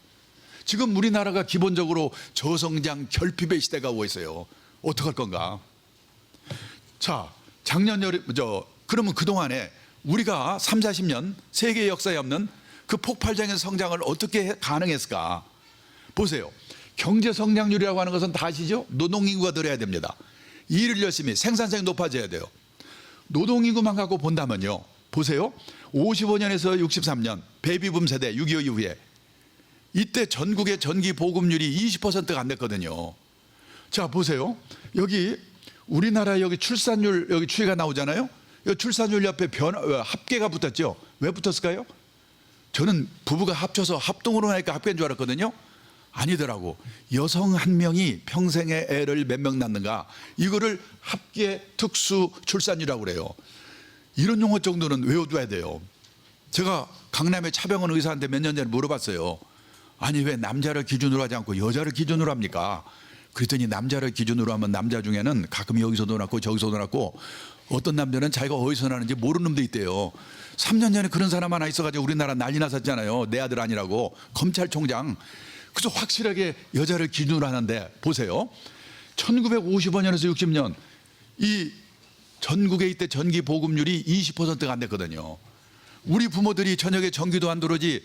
지금 우리나라가 기본적으로 저성장 결핍의 시대가 오고 있어요. 어떡할 건가? 자, 작년 여름, 그러면 그동안에 우리가 3, 40년 세계 역사에 없는 그 폭발적인 성장을 어떻게 가능했을까? 보세요. 경제 성장률이라고 하는 것은 다 아시죠? 노동인구가 늘어야 됩니다. 일을 열심히 생산성이 높아져야 돼요. 노동인구만 갖고 본다면요, 보세요. 55년에서 63년 베이비붐 세대 6.25 이후에 이때 전국의 전기 보급률이 20%가 안 됐거든요. 자, 보세요. 여기 우리나라 여기 출산율 여기 추이가 나오잖아요. 출산율 옆에 합계가 붙었죠. 왜 붙었을까요? 저는 부부가 합쳐서 합동으로 하니까 합계인 줄 알았거든요. 아니더라고. 여성 한 명이 평생에 애를 몇 명 낳는가, 이거를 합계 특수 출산율이라고 그래요. 이런 용어 정도는 외워둬야 돼요. 제가 강남의 차병원 의사한테 몇 년 전에 물어봤어요. 아니 왜 남자를 기준으로 하지 않고 여자를 기준으로 합니까? 그랬더니 남자를 기준으로 하면 남자 중에는 가끔 여기서도 낳고 저기서도 낳고 어떤 남자는 자기가 어디서 나는지 모르는 놈도 있대요. 3년 전에 그런 사람 하나 있어가지고 우리나라 난리 났었잖아요. 내 아들 아니라고. 검찰총장. 그래서 확실하게 여자를 기준으로 하는데 보세요. 1955년에서 60년 이 전국에 이때 전기 보급률이 20%가 안 됐거든요. 우리 부모들이 저녁에 전기도 안 들어오지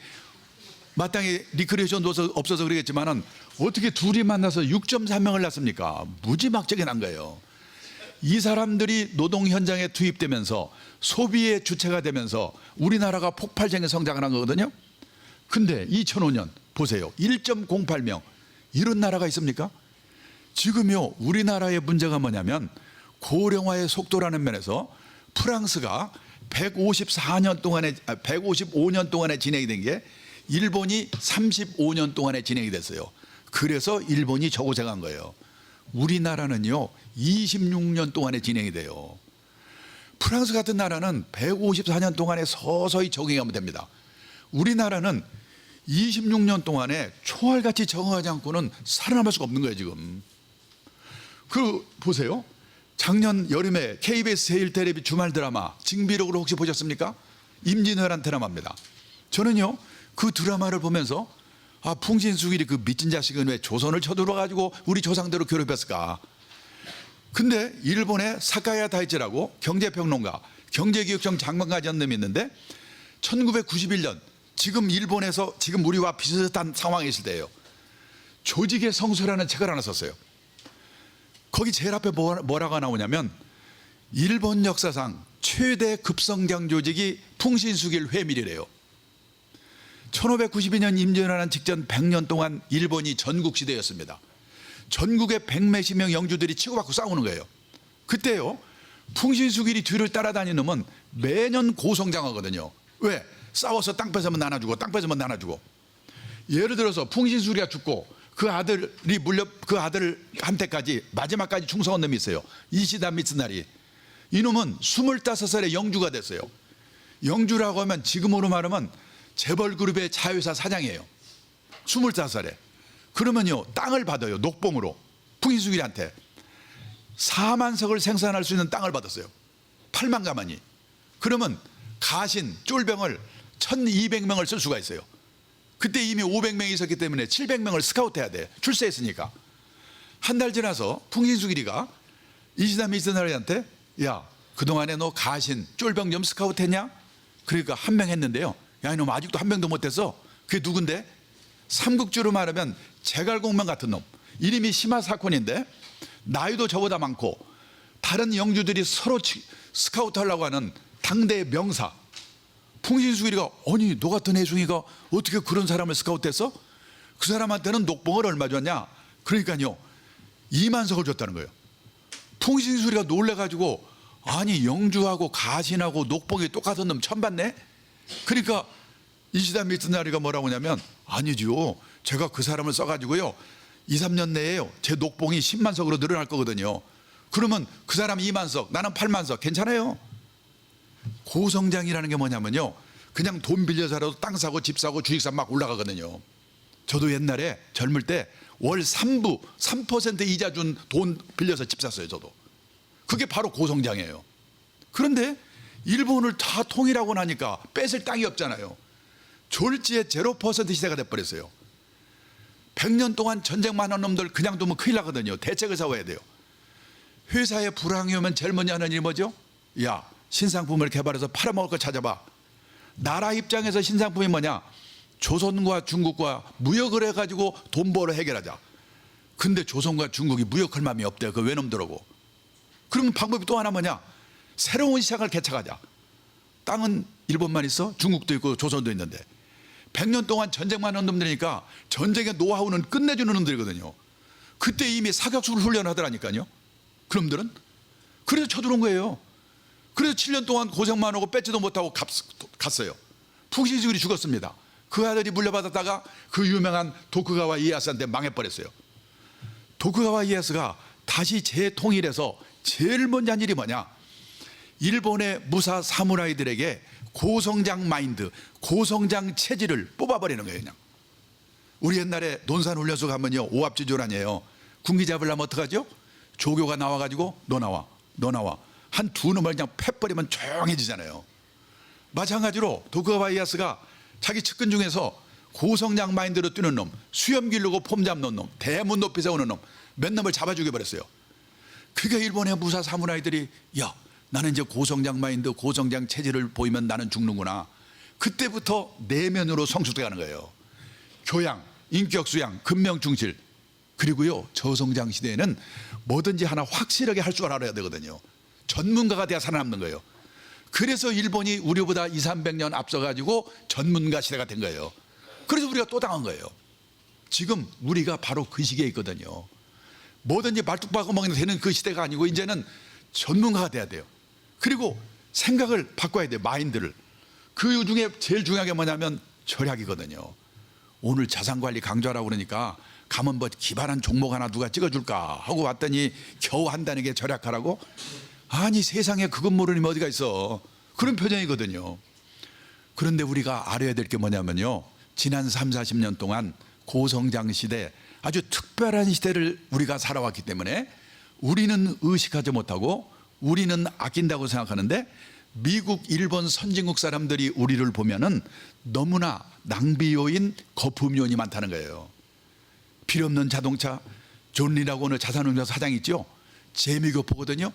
마땅히 리크레이션도 없어서 그러겠지만은 어떻게 둘이 만나서 6.3명을 낳습니까? 무지막지하게 난 거예요. 이 사람들이 노동 현장에 투입되면서 소비의 주체가 되면서 우리나라가 폭발적인 성장을 한 거거든요. 근데 2005년 보세요. 1.08명. 이런 나라가 있습니까? 지금요 우리나라의 문제가 뭐냐면 고령화의 속도라는 면에서 프랑스가 155년 동안에 진행이 된 게 일본이 35년 동안에 진행이 됐어요. 그래서 일본이 저고생한 거예요. 우리나라는요 26년 동안에 진행이 돼요. 프랑스 같은 나라는 154년 동안에 서서히 적응하면 됩니다. 우리나라는 26년 동안에 총알같이 적응하지 않고는 살아남을 수가 없는 거예요 지금. 그 보세요. 작년 여름에 KBS 제1테레비 주말 드라마 징비록을 혹시 보셨습니까? 임진왜란 드라마입니다. 저는요 그 드라마를 보면서 풍신수길이 그 미친 자식은 왜 조선을 쳐들어가지고 우리 조상대로 괴롭혔을까? 근데 일본의 사카야 다이치라고 경제평론가, 경제기획청 장관까지 한 놈이 있는데 1991년 지금 일본에서 지금 우리와 비슷한 상황에 있을 때예요. 조직의 성수라는 책을 하나 썼어요. 거기 제일 앞에 뭐라고 나오냐면 일본 역사상 최대 급성장 조직이 풍신수길 회밀이래요. 1592년 임진왜란 직전 100년 동안 일본이 전국시대였습니다. 전국의 100몇십 명 영주들이 치고받고 싸우는 거예요. 그때요 풍신수길이 뒤를 따라다니는 매년 고성장하거든요. 왜? 싸워서 땅 뺏으면 나눠주고 땅 뺏으면 나눠주고. 예를 들어서 풍신수길이가 죽고 그 아들이 그 아들한테까지 마지막까지 충성한 놈이 있어요. 이시다 미츠나리. 이놈은 25살에 영주가 됐어요. 영주라고 하면 지금으로 말하면 재벌그룹의 자회사 사장이에요. 25살에. 그러면요, 땅을 받아요. 녹봉으로. 풍인수길한테 4만 석을 생산할 수 있는 땅을 받았어요. 8만 가만히. 그러면 가신, 쫄병을 1200명을 쓸 수가 있어요. 그때 이미 500명이 있었기 때문에 700명을 스카우트해야 돼. 출세했으니까. 한 달 지나서 풍신수길이가 이시다 미스나리한테, 야, 그동안에 너 가신, 쫄병 좀 스카우트했냐? 그러니까 한 명 했는데요. 야, 이놈 아직도 한 명도 못했어. 그게 누군데? 삼국지로 말하면 제갈공명 같은 놈. 이름이 심하사건인데 나이도 저보다 많고 다른 영주들이 서로 스카우트 하려고 하는 당대의 명사. 풍신수길이가, 아니 너 같은 해숭이가 어떻게 그런 사람을 스카우트했어? 그 사람한테는 녹봉을 얼마 줬냐? 그러니까요, 2만 석을 줬다는 거예요. 풍신수길이가 놀래가지고, 아니 영주하고 가신하고 녹봉이 똑같은 놈 처음 봤네? 그러니까 이시다 미트나리가 뭐라고 하냐면, 아니지요, 제가 그 사람을 써가지고요 2, 3년 내에요 제 녹봉이 10만 석으로 늘어날 거거든요. 그러면 그 사람 2만 석, 나는 8만 석, 괜찮아요. 고성장이라는 게 뭐냐면요, 그냥 돈 빌려 살아도 땅 사고 집 사고 주식사 막 올라가거든요. 저도 옛날에 젊을 때 월 3% 이자 준 돈 빌려서 집 샀어요. 저도. 그게 바로 고성장이에요. 그런데 일본을 다 통일하고 나니까 뺏을 땅이 없잖아요. 졸지에 0% 시대가 돼버렸어요. 100년 동안 전쟁만 한 놈들 그냥 두면 큰일 나거든요. 대책을 세워야 돼요. 회사에 불황이 오면 제일 먼저 하는 일이 뭐죠? 야, 신상품을 개발해서 팔아먹을 거 찾아봐. 나라 입장에서 신상품이 뭐냐? 조선과 중국과 무역을 해가지고 돈 벌어 해결하자. 근데 조선과 중국이 무역할 마음이 없대요. 그 외놈들하고. 그러면 방법이 또 하나 뭐냐? 새로운 시장을 개척하자. 땅은 일본만 있어? 중국도 있고 조선도 있는데 100년 동안 전쟁만 한 놈들이니까 전쟁의 노하우는 끝내주는 놈들이거든요. 그때 이미 사격수를 훈련하더라니까요. 그놈들은. 그래서 쳐들어온 거예요. 그래서 7년 동안 고생만 하고 뺏지도 못하고 갔어요. 풍신수길이 죽었습니다. 그 아들이 물려받았다가 그 유명한 도쿠가와 이에야스한테 망해버렸어요. 도쿠가와 이에야스가 다시 재통일해서 제일 먼저 한 일이 뭐냐? 일본의 무사 사무라이들에게 고성장 마인드, 고성장 체질을 뽑아버리는 거예요. 그냥. 우리 옛날에 논산훈련소 가면요, 오합지졸 군기 잡으려면 어떡하죠? 조교가 나와가지고 너 나와, 너 나와. 한 두 놈을 그냥 패버리면 조용해지잖아요. 마찬가지로 도쿠가와 이에야스가 자기 측근 중에서 고성장 마인드로 뛰는 놈, 수염 기르고 폼 잡는 놈, 대문 높이 세우는 놈, 몇 놈을 잡아 죽여버렸어요. 그러니까 일본의 무사 사무라이들이, 야, 나는 이제 고성장 마인드, 고성장 체질을 보이면 나는 죽는구나. 그때부터 내면으로 성숙돼가는 거예요. 교양, 인격 수양, 근명 충실. 그리고요, 저성장 시대에는 뭐든지 하나 확실하게 할 줄 알아야 되거든요. 전문가가 돼야 살아남는 거예요. 그래서 일본이 우리보다 2, 300년 앞서가지고 전문가 시대가 된 거예요. 그래서 우리가 또 당한 거예요. 지금 우리가 바로 그 시기에 있거든요. 뭐든지 말뚝박아먹는 되는 그 시대가 아니고 이제는 전문가가 돼야 돼요. 그리고 생각을 바꿔야 돼요. 마인드를. 그 중에 제일 중요한 게 뭐냐면 절약이거든요. 오늘 자산관리 강조하라고 그러니까 가면 뭐 기발한 종목 하나 누가 찍어줄까 하고 왔더니 겨우 한다는 게 절약하라고? 아니, 세상에 그것 모르니 어디가 있어. 그런 표정이거든요. 그런데 우리가 알아야 될 게 뭐냐면요, 지난 3, 40년 동안 고성장 시대, 아주 특별한 시대를 우리가 살아왔기 때문에 우리는 의식하지 못하고 우리는 아낀다고 생각하는데, 미국, 일본 선진국 사람들이 우리를 보면은 너무나 낭비요인 거품요인이 많다는 거예요. 필요 없는 자동차. 존리라고 오늘 자산운용 사장 있죠? 재미교포거든요.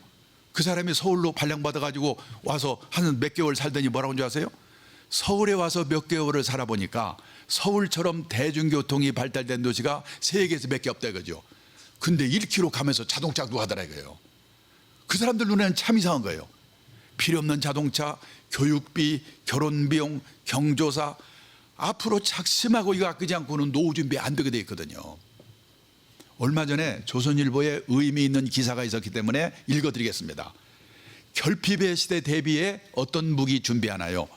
그 사람이 서울로 발령받아가지고 와서 한 몇 개월 살더니 뭐라고 한 줄 아세요? 서울에 와서 몇 개월을 살아보니까 서울처럼 대중교통이 발달된 도시가 세계에서 몇 개 없다 이거죠. 근데 1km 가면서 자동차 누가 하더라 이거예요. 그 사람들 눈에는 참 이상한 거예요. 필요 없는 자동차, 교육비, 결혼비용, 경조사, 앞으로 작심하고 이거 아끼지 않고는 노후 준비 안 되게 돼 있거든요. 얼마 전에 조선일보에 의미 있는 기사가 있었기 때문에 읽어드리겠습니다. 결핍의 시대 대비해 어떤 무기 준비하나요?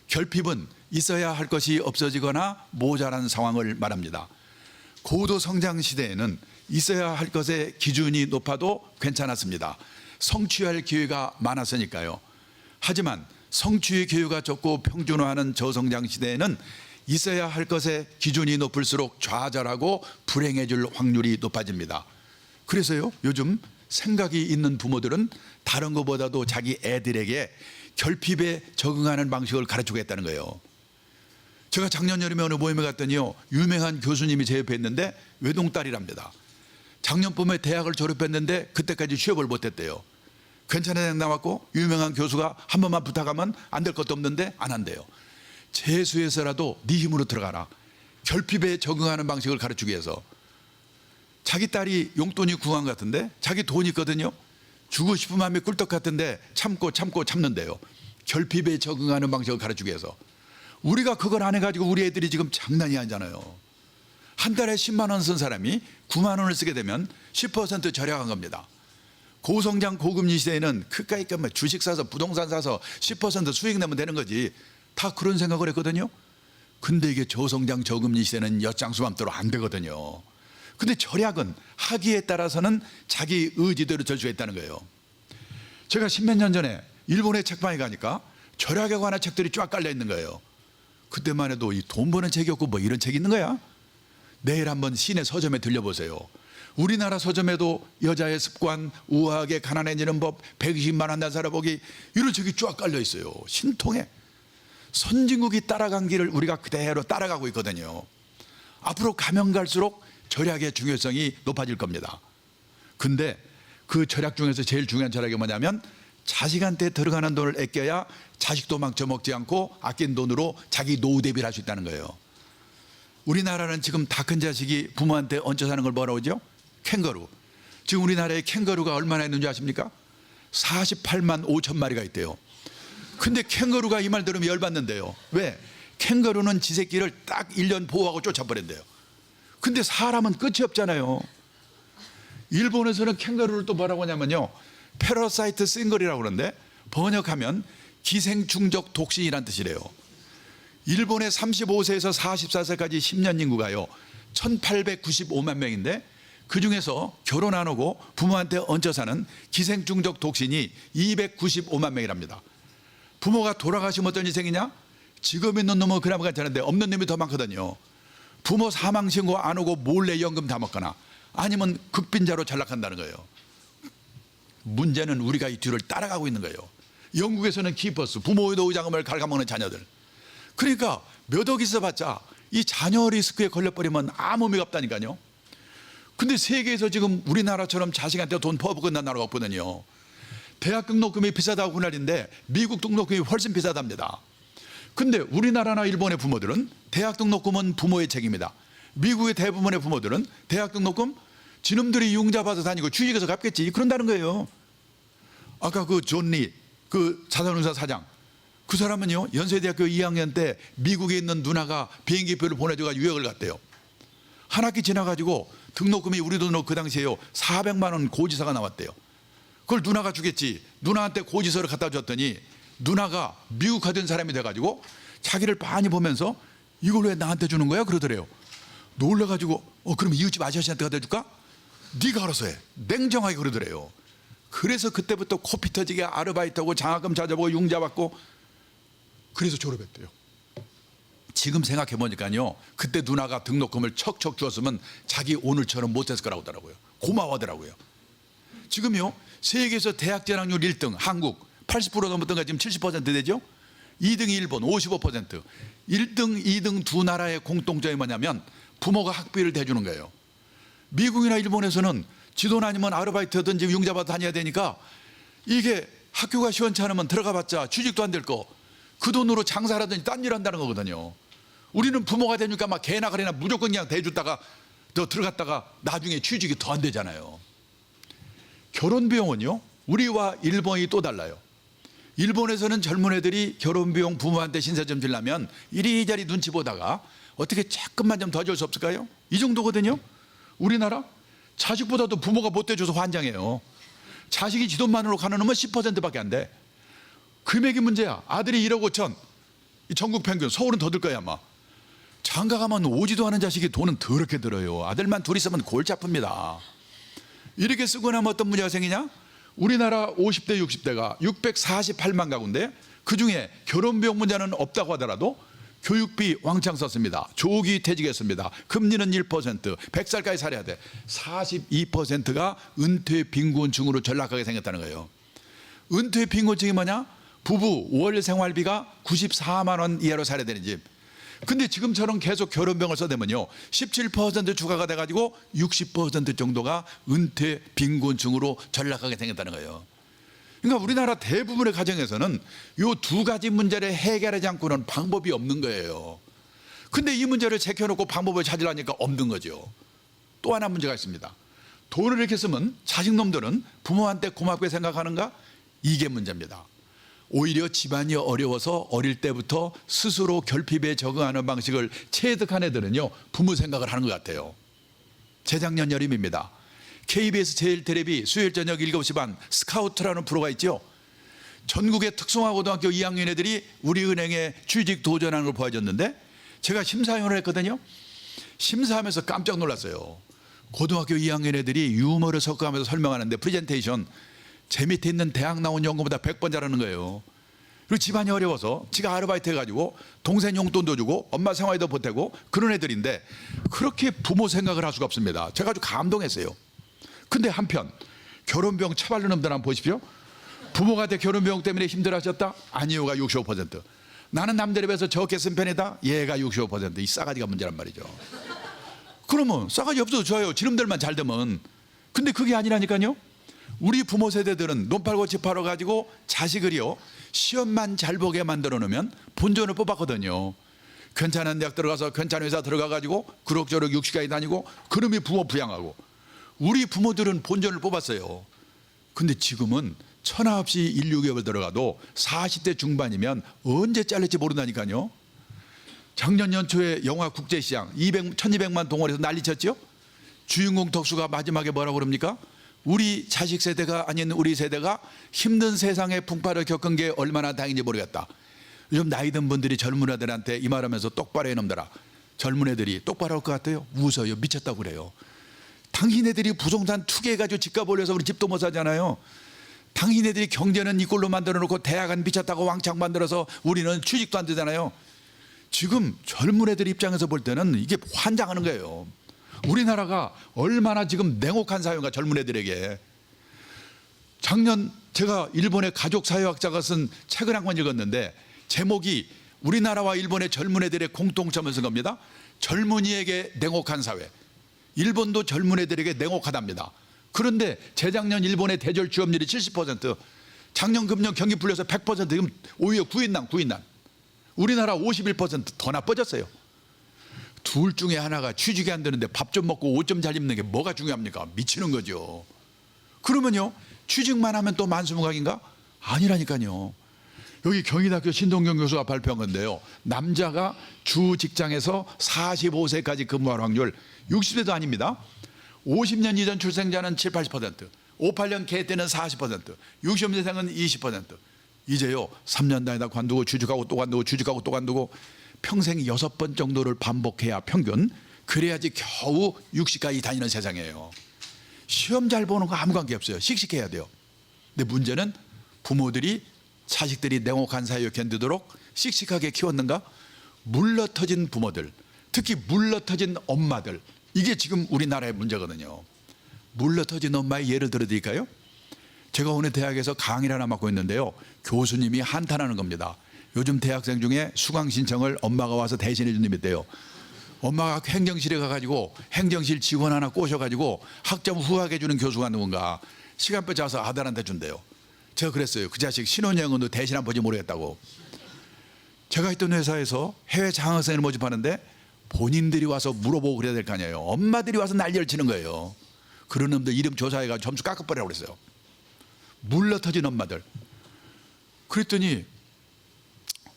결핍은 있어야 할 것이 없어지거나 모자란 상황을 말합니다. 고도 성장 시대에는 있어야 할 것의 기준이 높아도 괜찮았습니다. 성취할 기회가 많았으니까요. 하지만 성취의 교육가 적고 평준화하는 저성장 시대에는 있어야 할 것의 기준이 높을수록 좌절하고 불행해질 확률이 높아집니다. 그래서요, 요즘 생각이 있는 부모들은 다른 것보다도 자기 애들에게 결핍에 적응하는 방식을 가르치겠다는 거예요. 제가 작년 여름에 어느 모임에 갔더니요, 유명한 교수님이 제 옆에 있는데 외동딸이랍니다. 작년 봄에 대학을 졸업했는데 그때까지 취업을 못했대요. 괜찮은 대학 나왔고 유명한 교수가 한 번만 부탁하면 안 될 것도 없는데 안 한대요. 재수해서라도 네 힘으로 들어가라. 결핍에 적응하는 방식을 가르치기 위해서. 자기 딸이 용돈이 궁한 것 같은데 자기 돈이 있거든요. 주고 싶은 마음이 꿀떡 같은데 참고 참는데요. 결핍에 적응하는 방식을 가르치기 위해서. 우리가 그걸 안 해가지고 우리 애들이 지금 장난이 아니잖아요. 한 달에 10만 원 쓴 사람이 9만 원을 쓰게 되면 10% 절약한 겁니다. 고성장 고금리 시대에는 그까이 주식 사서 부동산 사서 10% 수익 내면 되는 거지. 다 그런 생각을 했거든요. 근데 이게 저성장 저금리 시대는 엿장수맘대로 안 되거든요. 근데 절약은 하기에 따라서는 자기 의지대로 될 수 있다는 거예요. 제가 10몇 년 전에 일본의 책방에 가니까 절약에 관한 책들이 쫙 깔려 있는 거예요. 그때만 해도 이 돈 버는 책이 없고 뭐 이런 책이 있는 거야? 내일 한번 시내 서점에 들려보세요. 우리나라 서점에도 여자의 습관, 우아하게 가난해지는 법, 120만 원 난 살아보기 이런 책이 쫙 깔려 있어요. 신통해. 선진국이 따라간 길을 우리가 그대로 따라가고 있거든요. 앞으로 가면 갈수록 절약의 중요성이 높아질 겁니다. 근데 그 절약 중에서 제일 중요한 절약이 뭐냐면 자식한테 들어가는 돈을 아껴야 자식도 망쳐먹지 않고 아낀 돈으로 자기 노후 대비를 할 수 있다는 거예요. 우리나라는 지금 다 큰 자식이 부모한테 얹혀 사는 걸 뭐라고 하죠? 캥거루. 지금 우리나라에 캥거루가 얼마나 있는지 아십니까? 48만 5천 마리가 있대요. 근데 캥거루가 이 말 들으면 열받는데요. 왜? 캥거루는 지 새끼를 딱 1년 보호하고 쫓아버린대요. 근데 사람은 끝이 없잖아요. 일본에서는 캥거루를 또 뭐라고 하냐면요, 패러사이트 싱글이라고 그러는데 번역하면 기생충적 독신이란 뜻이래요. 일본의 35세에서 44세까지 10년 인구가요 1895만 명인데 그중에서 결혼 안 하고 부모한테 얹혀 사는 기생충적 독신이 295만 명이랍니다. 부모가 돌아가시면 어떤 일이 생기냐? 직업 있는 놈은 그나마 괜찮은데 없는 놈이 더 많거든요. 부모 사망 신고 안 오고 몰래 연금 다 먹거나 아니면 극빈자로 전락한다는 거예요. 문제는 우리가 이 뒤를 따라가고 있는 거예요. 영국에서는 키퍼스, 부모의 노후자금을 갉아먹는 자녀들. 그러니까 몇 억 있어봤자 이 자녀 리스크에 걸려버리면 아무 의미가 없다니까요. 근데 세계에서 지금 우리나라처럼 자식한테 돈 퍼붓고 끝난 나라가 없거든요. 대학 등록금이 비싸다고 그날인데 미국 등록금이 훨씬 비싸답니다. 근데 우리나라나 일본의 부모들은 대학 등록금은 부모의 책임이다. 미국의 대부분의 부모들은 대학 등록금 지놈들이 융자 받아 다니고 주식에서 갚겠지 그런다는 거예요. 아까 그 존 리 그 자산운사 사장, 그 사람은요 연세대학교 2학년 때 미국에 있는 누나가 비행기표를 보내줘가 유학을 갔대요. 한 학기 지나가지고 등록금이 우리 돈으로 그 당시에요 400만 원 고지서가 나왔대요. 그걸 누나가 주겠지. 누나한테 고지서를 갖다 줬더니 누나가 미국 가던 사람이 돼가지고 자기를 많이 보면서 이걸 왜 나한테 주는 거야 그러더래요. 놀라가지고 그럼 이웃집 아저씨한테 갖다 줄까? 네가 알아서 해. 냉정하게 그러더래요. 그래서 그때부터 코피 터지게 아르바이트하고 장학금 찾아보고 융자 받고 그래서 졸업했대요. 지금 생각해 보니까요 그때 누나가 등록금을 척척 주었으면 자기 오늘처럼 못했을 거라고 하더라고요. 고마워하더라고요. 지금요 세계에서 대학 진학률 1등 한국 80% 넘었던가 지금 70% 되죠. 2등이 일본 55%. 1등 2등 두 나라의 공통점이 뭐냐면 부모가 학비를 대주는 거예요. 미국이나 일본에서는 지돈 아니면 아르바이트든지 융자받아 다녀야 되니까 이게 학교가 시원찮으면 들어가봤자 취직도 안 될 거 그 돈으로 장사라든지 딴 일 한다는 거거든요. 우리는 부모가 되니까 막 개나 가리나 무조건 그냥 대주다가 더 들어갔다가 나중에 취직이 더 안 되잖아요. 결혼 비용은요 우리와 일본이 또 달라요. 일본에서는 젊은 애들이 결혼 비용 부모한테 신세 좀 지려면 이리저리 눈치 보다가 어떻게 조금만 좀 더 줄 수 없을까요? 이 정도거든요. 우리나라 자식보다도 부모가 못 대줘서 환장해요. 자식이 지 돈만으로 가는 놈은 10%밖에 안 돼. 금액이 문제야. 아들이 1억 5천 전국 평균, 서울은 더 들 거야 아마. 장가 가면 오지도 않은 자식이 돈은 더럽게 들어요. 아들만 둘이 있으면 골치 아픕니다. 이렇게 쓰고 나면 어떤 문제가 생기냐? 우리나라 50대 60대가 648만 가구인데 그중에 결혼비용 문제는 없다고 하더라도 교육비 왕창 썼습니다. 조기 퇴직했습니다. 금리는 1%, 100살까지 살아야 돼. 42%가 은퇴 빈곤층으로 전락하게 생겼다는 거예요. 은퇴 빈곤층이 뭐냐? 부부 월 생활비가 94만 원 이하로 살아야 되는 집. 근데 지금처럼 계속 결혼비용을 써대면요, 17% 추가가 돼가지고 60% 정도가 은퇴 빈곤층으로 전락하게 생겼다는 거예요. 그러니까 우리나라 대부분의 가정에서는 이 두 가지 문제를 해결하지 않고는 방법이 없는 거예요. 근데 이 문제를 제껴놓고 방법을 찾으려니까 없는 거죠. 또 하나 문제가 있습니다. 돈을 이렇게 쓰면 자식놈들은 부모한테 고맙게 생각하는가? 이게 문제입니다. 오히려 집안이 어려워서 어릴 때부터 스스로 결핍에 적응하는 방식을 체득한 애들은요, 부모 생각을 하는 것 같아요. 재작년 여름입니다. KBS 제일테레비 수요일 저녁 7시 반 스카우트라는 프로가 있죠. 전국의 특성화고등학교 2학년 애들이 우리 은행에 취직 도전하는 걸 보여줬는데 제가 심사위원을 했거든요. 심사하면서 깜짝 놀랐어요. 고등학교 2학년 애들이 유머를 섞어가면서 설명하는데 프레젠테이션 제 밑에 있는 대학 나온 연구보다 100번 잘하는 거예요. 그리고 집안이 어려워서 지가 아르바이트 해가지고 동생 용돈도 주고 엄마 생활도 보태고 그런 애들인데 그렇게 부모 생각을 할 수가 없습니다. 제가 아주 감동했어요. 근데 한편 결혼비용 처발른 놈들 한번 보십시오. 부모가 돼 결혼비용 때문에 힘들어하셨다? 아니요가 65%. 나는 남들에 비해서 적게 쓴 편이다? 얘가 65%. 이 싸가지가 문제란 말이죠. 그러면 싸가지 없어도 좋아요. 지름들만 잘 되면. 근데 그게 아니라니까요. 우리 부모 세대들은 논 팔고 집 팔아 가지고 자식을요, 시험만 잘 보게 만들어 놓으면 본전을 뽑았거든요. 괜찮은 대학 들어가서 괜찮은 회사 들어가 가지고 그럭저럭 60까지 다니고 그놈이 부모 부양하고. 우리 부모들은 본전을 뽑았어요. 근데 지금은 천하 없이 인류기업을 들어가도 40대 중반이면 언제 잘릴지 모른다니까요. 작년 연초에 영화 국제시장 1200만 동원해서 난리쳤죠. 주인공 덕수가 마지막에 뭐라고 그럽니까? 우리 자식 세대가 아닌 우리 세대가 힘든 세상의 풍파를 겪은 게 얼마나 다행인지 모르겠다. 요즘 나이 든 분들이 젊은 애들한테 이 말하면서 똑바로 해놈들아. 젊은 애들이 똑바로 할 것 같아요? 웃어요. 미쳤다고 그래요. 당신애들이 부동산 투기해가지고 집값 올려서 우리 집도 못 사잖아요. 당신애들이 경제는 이꼴로 만들어 놓고 대학은 미쳤다고 왕창 만들어서 우리는 취직도 안 되잖아요. 지금 젊은 애들 입장에서 볼 때는 이게 환장하는 거예요. 우리나라가 얼마나 지금 냉혹한 사회인가 젊은 애들에게. 작년 제가 일본의 가족사회학자가 쓴 책을 한 권 읽었는데 제목이 우리나라와 일본의 젊은 애들의 공통점을 쓴 겁니다. 젊은이에게 냉혹한 사회. 일본도 젊은 애들에게 냉혹하답니다. 그런데 재작년 일본의 대졸 취업률이 70%, 작년 금년 경기 풀려서 100%, 지금 오히려 구인난. 우리나라 51% 더 나빠졌어요. 둘 중에 하나가 취직이 안 되는데 밥 좀 먹고 옷 좀 잘 입는 게 뭐가 중요합니까? 미치는 거죠. 그러면요, 취직만 하면 또 만수무강인가? 아니라니까요. 여기 경희대학교 신동경 교수가 발표한 건데요, 남자가 주 직장에서 45세까지 근무할 확률 60세도 아닙니다. 50년 이전 출생자는 7, 80%, 58년 개 때는 40%, 60년생은 20%. 이제요 3년 다니다 관두고 취직하고 또 관두고 취직하고 또 관두고 평생 6번 정도를 반복해야 평균, 그래야지 겨우 60까지 다니는 세상이에요. 시험 잘 보는 거 아무 관계 없어요. 씩씩해야 돼요. 근데 문제는 부모들이 자식들이 냉혹한 사회에 견디도록 씩씩하게 키웠는가? 물러터진 부모들, 특히 물러터진 엄마들, 이게 지금 우리나라의 문제거든요. 물러터진 엄마의 예를 들어드릴까요? 제가 오늘 대학에서 강의를 하나 맡고 있는데요, 교수님이 한탄하는 겁니다. 요즘 대학생 중에 수강 신청을 엄마가 와서 대신해 준 놈이 있대요. 엄마가 행정실에 가가지고 행정실 직원 하나 꼬셔가지고 학점 후하게 주는 교수가 누군가 시간표 짜서 아들한테 준대요. 제가 그랬어요. 그 자식 신혼여행도 대신 한 보지 모르겠다고. 제가 있던 회사에서 해외 장학생을 모집하는데 본인들이 와서 물어보고 그래야 될 거 아니에요. 엄마들이 와서 난리를 치는 거예요. 그런 놈들 이름 조사해가지고 점수 깎아버리라고 그랬어요. 물러터진 엄마들. 그랬더니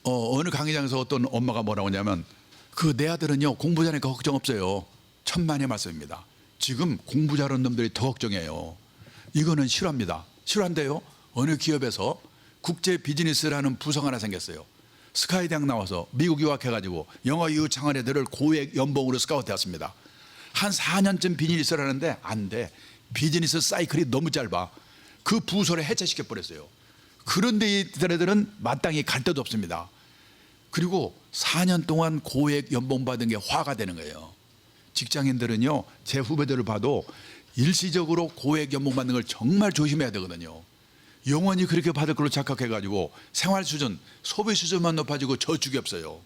어느 강의장에서 어떤 엄마가 뭐라고 하냐면, 그 내 아들은요 공부 잘하니까 걱정 없어요. 천만의 말씀입니다. 지금 공부 잘하는 놈들이 더 걱정해요. 이거는 실화입니다. 실화인데요, 어느 기업에서 국제 비즈니스라는 부서가 하나 생겼어요. 스카이 대학 나와서 미국 유학해가지고 영어 유창한 애들을 고액 연봉으로 스카우트했습니다. 한 4년쯤 비즈니스를 하는데 안 돼. 비즈니스 사이클이 너무 짧아. 그 부서를 해체시켜버렸어요. 그런데 이들은 마땅히 갈 데도 없습니다. 그리고 4년 동안 고액 연봉 받은 게 화가 되는 거예요. 직장인들은요, 제 후배들을 봐도 일시적으로 고액 연봉 받는 걸 정말 조심해야 되거든요. 영원히 그렇게 받을 걸로 착각해가지고 생활 수준, 소비 수준만 높아지고 저축이 없어요.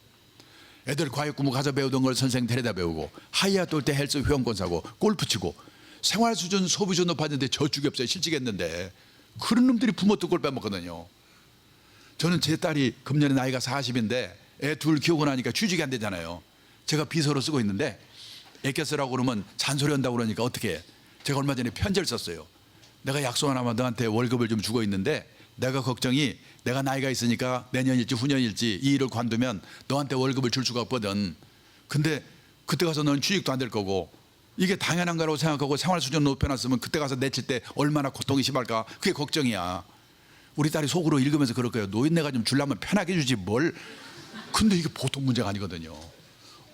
애들 과외공부 가서 배우던 걸 선생 데려다 배우고, 하이야 똘 때 헬스 회원권 사고, 골프 치고, 생활 수준, 소비 수준 높아지는데 저축이 없어요. 실직했는데. 그런 놈들이 부모 뜻골 빼먹거든요. 저는 제 딸이 금년에 나이가 40인데 애 둘 키우고 나니까 취직이 안 되잖아요. 제가 비서로 쓰고 있는데 애껴 쓰라고 그러면 잔소리 한다고 그러니까 어떻게 해? 제가 얼마 전에 편지를 썼어요. 내가 약속 하나만 너한테 월급을 좀 주고 있는데 내가 걱정이 내가 나이가 있으니까 내년일지 후년일지 이 일을 관두면 너한테 월급을 줄 수가 없거든. 근데 그때 가서 너는 취직도 안 될 거고 이게 당연한 거라고 생각하고 생활 수준 높여놨으면 그때 가서 내칠 때 얼마나 고통이 심할까 그게 걱정이야. 우리 딸이 속으로 읽으면서 그럴 거예요. 노인네가 좀 주려면 편하게 주지 뭘. 근데 이게 보통 문제가 아니거든요.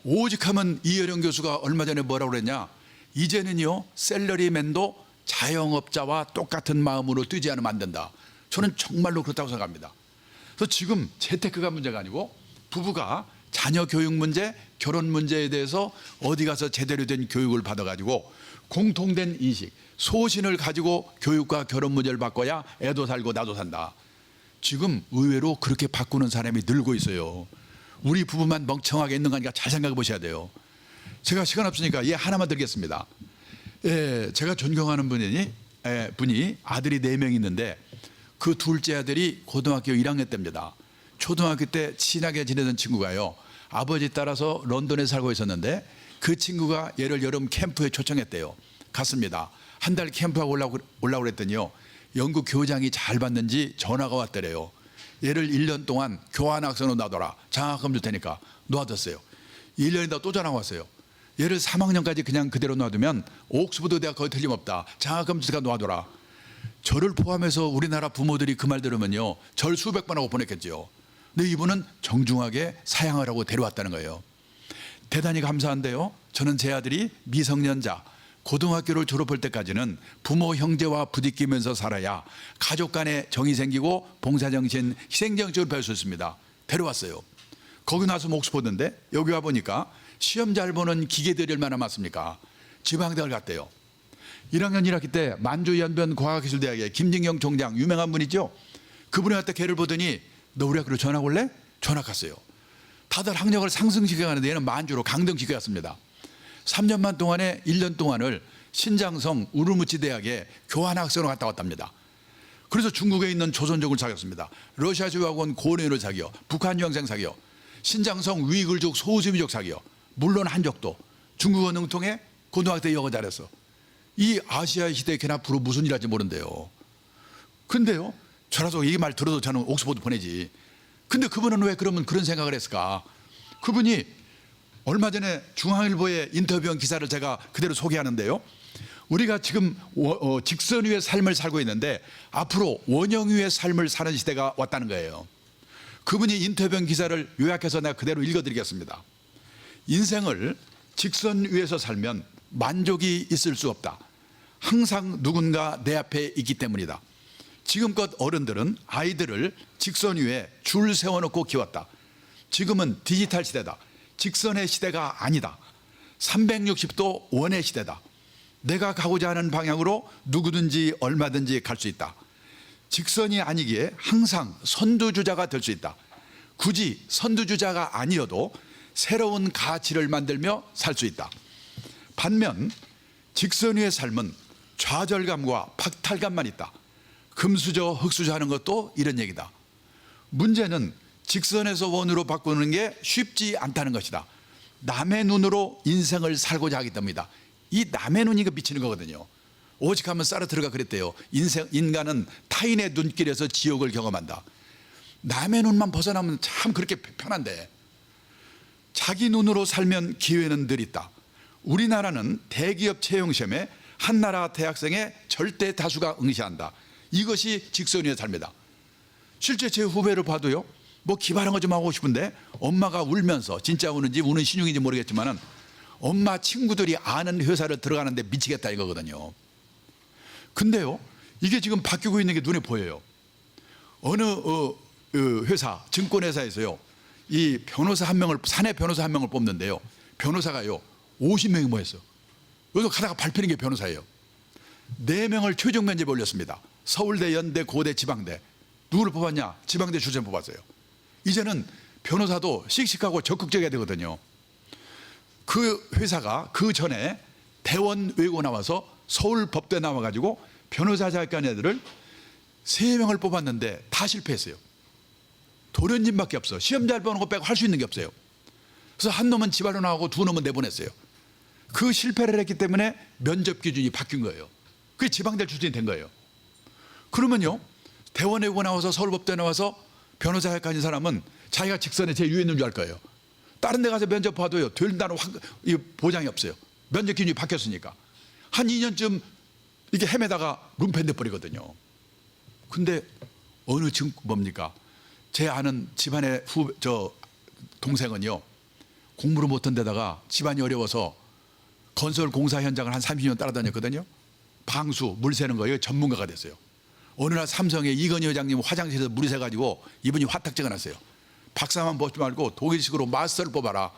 오직하면 이혜령 교수가 얼마 전에 뭐라고 그랬냐. 이제는요 셀러리맨도 자영업자와 똑같은 마음으로 뛰지 않으면 안 된다. 저는 정말로 그렇다고 생각합니다. 그래서 지금 재테크가 문제가 아니고 부부가 자녀 교육 문제, 결혼 문제에 대해서 어디 가서 제대로 된 교육을 받아가지고 공통된 인식, 소신을 가지고 교육과 결혼 문제를 바꿔야 애도 살고 나도 산다. 지금 의외로 그렇게 바꾸는 사람이 늘고 있어요. 우리 부부만 멍청하게 있는 거 아니까 잘 생각해 보셔야 돼요. 제가 시간 없으니까 하나만 드리겠습니다. 제가 존경하는 분이 아들이 4명 있는데 그 둘째 아들이 고등학교 1학년 때입니다. 초등학교 때 친하게 지내던 친구가요. 아버지 따라서 런던에 살고 있었는데 그 친구가 얘를 여름 캠프에 초청했대요. 갔습니다. 한 달 캠프하고 올라고 그랬더니요. 영국 교장이 잘 봤는지 전화가 왔더래요. 얘를 1년 동안 교환학생으로 놔둬라. 장학금 줄 테니까 놔뒀어요. 1년이다 또 전화가 왔어요. 얘를 3학년까지 그냥 그대로 놔두면 옥스퍼드 대학 거의 틀림없다. 장학금 주니까 놔둬라. 저를 포함해서 우리나라 부모들이 그 말 들으면요. 절 수백 번 하고 보냈겠죠. 근데 이분은 정중하게 사양을 하고 데려왔다는 거예요. 대단히 감사한데요. 저는 제 아들이 미성년자, 고등학교를 졸업할 때까지는 부모 형제와 부딪히면서 살아야 가족 간에 정이 생기고 봉사정신, 희생정신을 배울 수 있습니다. 데려왔어요. 거기 나서 옥스퍼드인데 여기 와보니까 시험 잘 보는 기계들이 얼마나 많습니까? 지방대학을 갔대요. 1학년 1학기 때 만주연변 과학기술대학의 김진경 총장 유명한 분이죠. 그분이 왔다 걔를 보더니 너 우리 학교로 전학 올래? 전학 갔어요. 다들 학력을 상승시켜가는데 얘는 만주로 강등시켰습니다. 3년만 동안에 1년 동안을 신장성 우르무치 대학에 교환학생으로 갔다 왔답니다. 그래서 중국에 있는 조선족을 사귀었습니다. 러시아 유학원 고뇌를 사귀어, 북한 유학생 사귀어, 신장성 위글족 소수민족 사귀어, 물론 한족도 중국어 능통해 고등학교 때 영어 잘했어. 이 아시아 시대에 걔는 앞으로 무슨 일 할지 모른대요. 근데요, 저라도 이 말 들어도 저는 옥스퍼드 보내지. 근데 그분은 왜 그러면 그런 생각을 했을까? 그분이 얼마 전에 중앙일보에 인터뷰한 기사를 제가 그대로 소개하는데요. 우리가 지금 직선 위의 삶을 살고 있는데 앞으로 원형 위의 삶을 사는 시대가 왔다는 거예요. 그분이 인터뷰한 기사를 요약해서 내가 그대로 읽어드리겠습니다. 인생을 직선 위에서 살면 만족이 있을 수 없다. 항상 누군가 내 앞에 있기 때문이다. 지금껏 어른들은 아이들을 직선 위에 줄 세워놓고 키웠다. 지금은 디지털 시대다. 직선의 시대가 아니다. 360도 원의 시대다. 내가 가고자 하는 방향으로 누구든지 얼마든지 갈 수 있다. 직선이 아니기에 항상 선두주자가 될 수 있다. 굳이 선두주자가 아니어도 새로운 가치를 만들며 살 수 있다. 반면 직선 위의 삶은 좌절감과 박탈감만 있다. 금수저 흙수저 하는 것도 이런 얘기다. 문제는 직선에서 원으로 바꾸는 게 쉽지 않다는 것이다. 남의 눈으로 인생을 살고자 하기 때문이다. 이 남의 눈이 미치는 거거든요. 오직 하면 사르트르가 그랬대요. 인간은 타인의 눈길에서 지옥을 경험한다. 남의 눈만 벗어나면 참 그렇게 편한데 자기 눈으로 살면 기회는 늘 있다. 우리나라는 대기업 채용시험에 한 나라 대학생의 절대 다수가 응시한다. 이것이 직선의 삶이다. 실제 제 후배를 봐도요. 뭐 기발한 거 좀 하고 싶은데 엄마가 울면서 진짜 우는지 우는 신용인지 모르겠지만은 엄마 친구들이 아는 회사를 들어가는데 미치겠다 이거거든요. 근데요. 이게 지금 바뀌고 있는 게 눈에 보여요. 어느 회사, 증권회사에서요, 이 변호사 한 명을, 사내 변호사 한 명을 뽑는데요, 변호사가요 50명이 모였어요. 여기서 가다가 밟히는 게 변호사예요. 4명을 최종 면접에 올렸습니다. 서울대, 연대, 고대, 지방대. 누구를 뽑았냐? 지방대 출신 뽑았어요. 이제는 변호사도 씩씩하고 적극적이어야 되거든요. 그 회사가 그 전에 대원 외고 나와서 서울 법대 나와가지고 변호사 자격한 애들을 3명을 뽑았는데 다 실패했어요. 도련님밖에 없어. 시험 잘 보는 거 빼고 할 수 있는 게 없어요. 그래서 한 놈은 지발로 나오고 2놈은 내보냈어요. 그 실패를 했기 때문에 면접 기준이 바뀐 거예요. 그게 지방대 출신이 된 거예요. 그러면요, 대원 외고 나와서 서울법대 나와서 변호사 자격한 사람은 자기가 직선에 제일 위에 있는 줄 알 거예요. 다른 데 가서 면접 봐도요, 된다는 보장이 없어요. 면접 기준이 바뀌었으니까. 한 2년쯤 이게 헤매다가 룸펜돼 버리거든요. 근데 어느 뭡니까? 제 아는 집안의 동생은요, 공부를 못한 데다가 집안이 어려워서 건설 공사 현장을 한 30년 따라다녔거든요. 방수, 물 새는 거예요. 전문가가 됐어요. 어느 날 삼성의 이건희 회장님 화장실에서 물이 새가지고 이분이 화딱지가 났어요. 박사만 뽑지 말고 독일식으로 마스터를 뽑아라.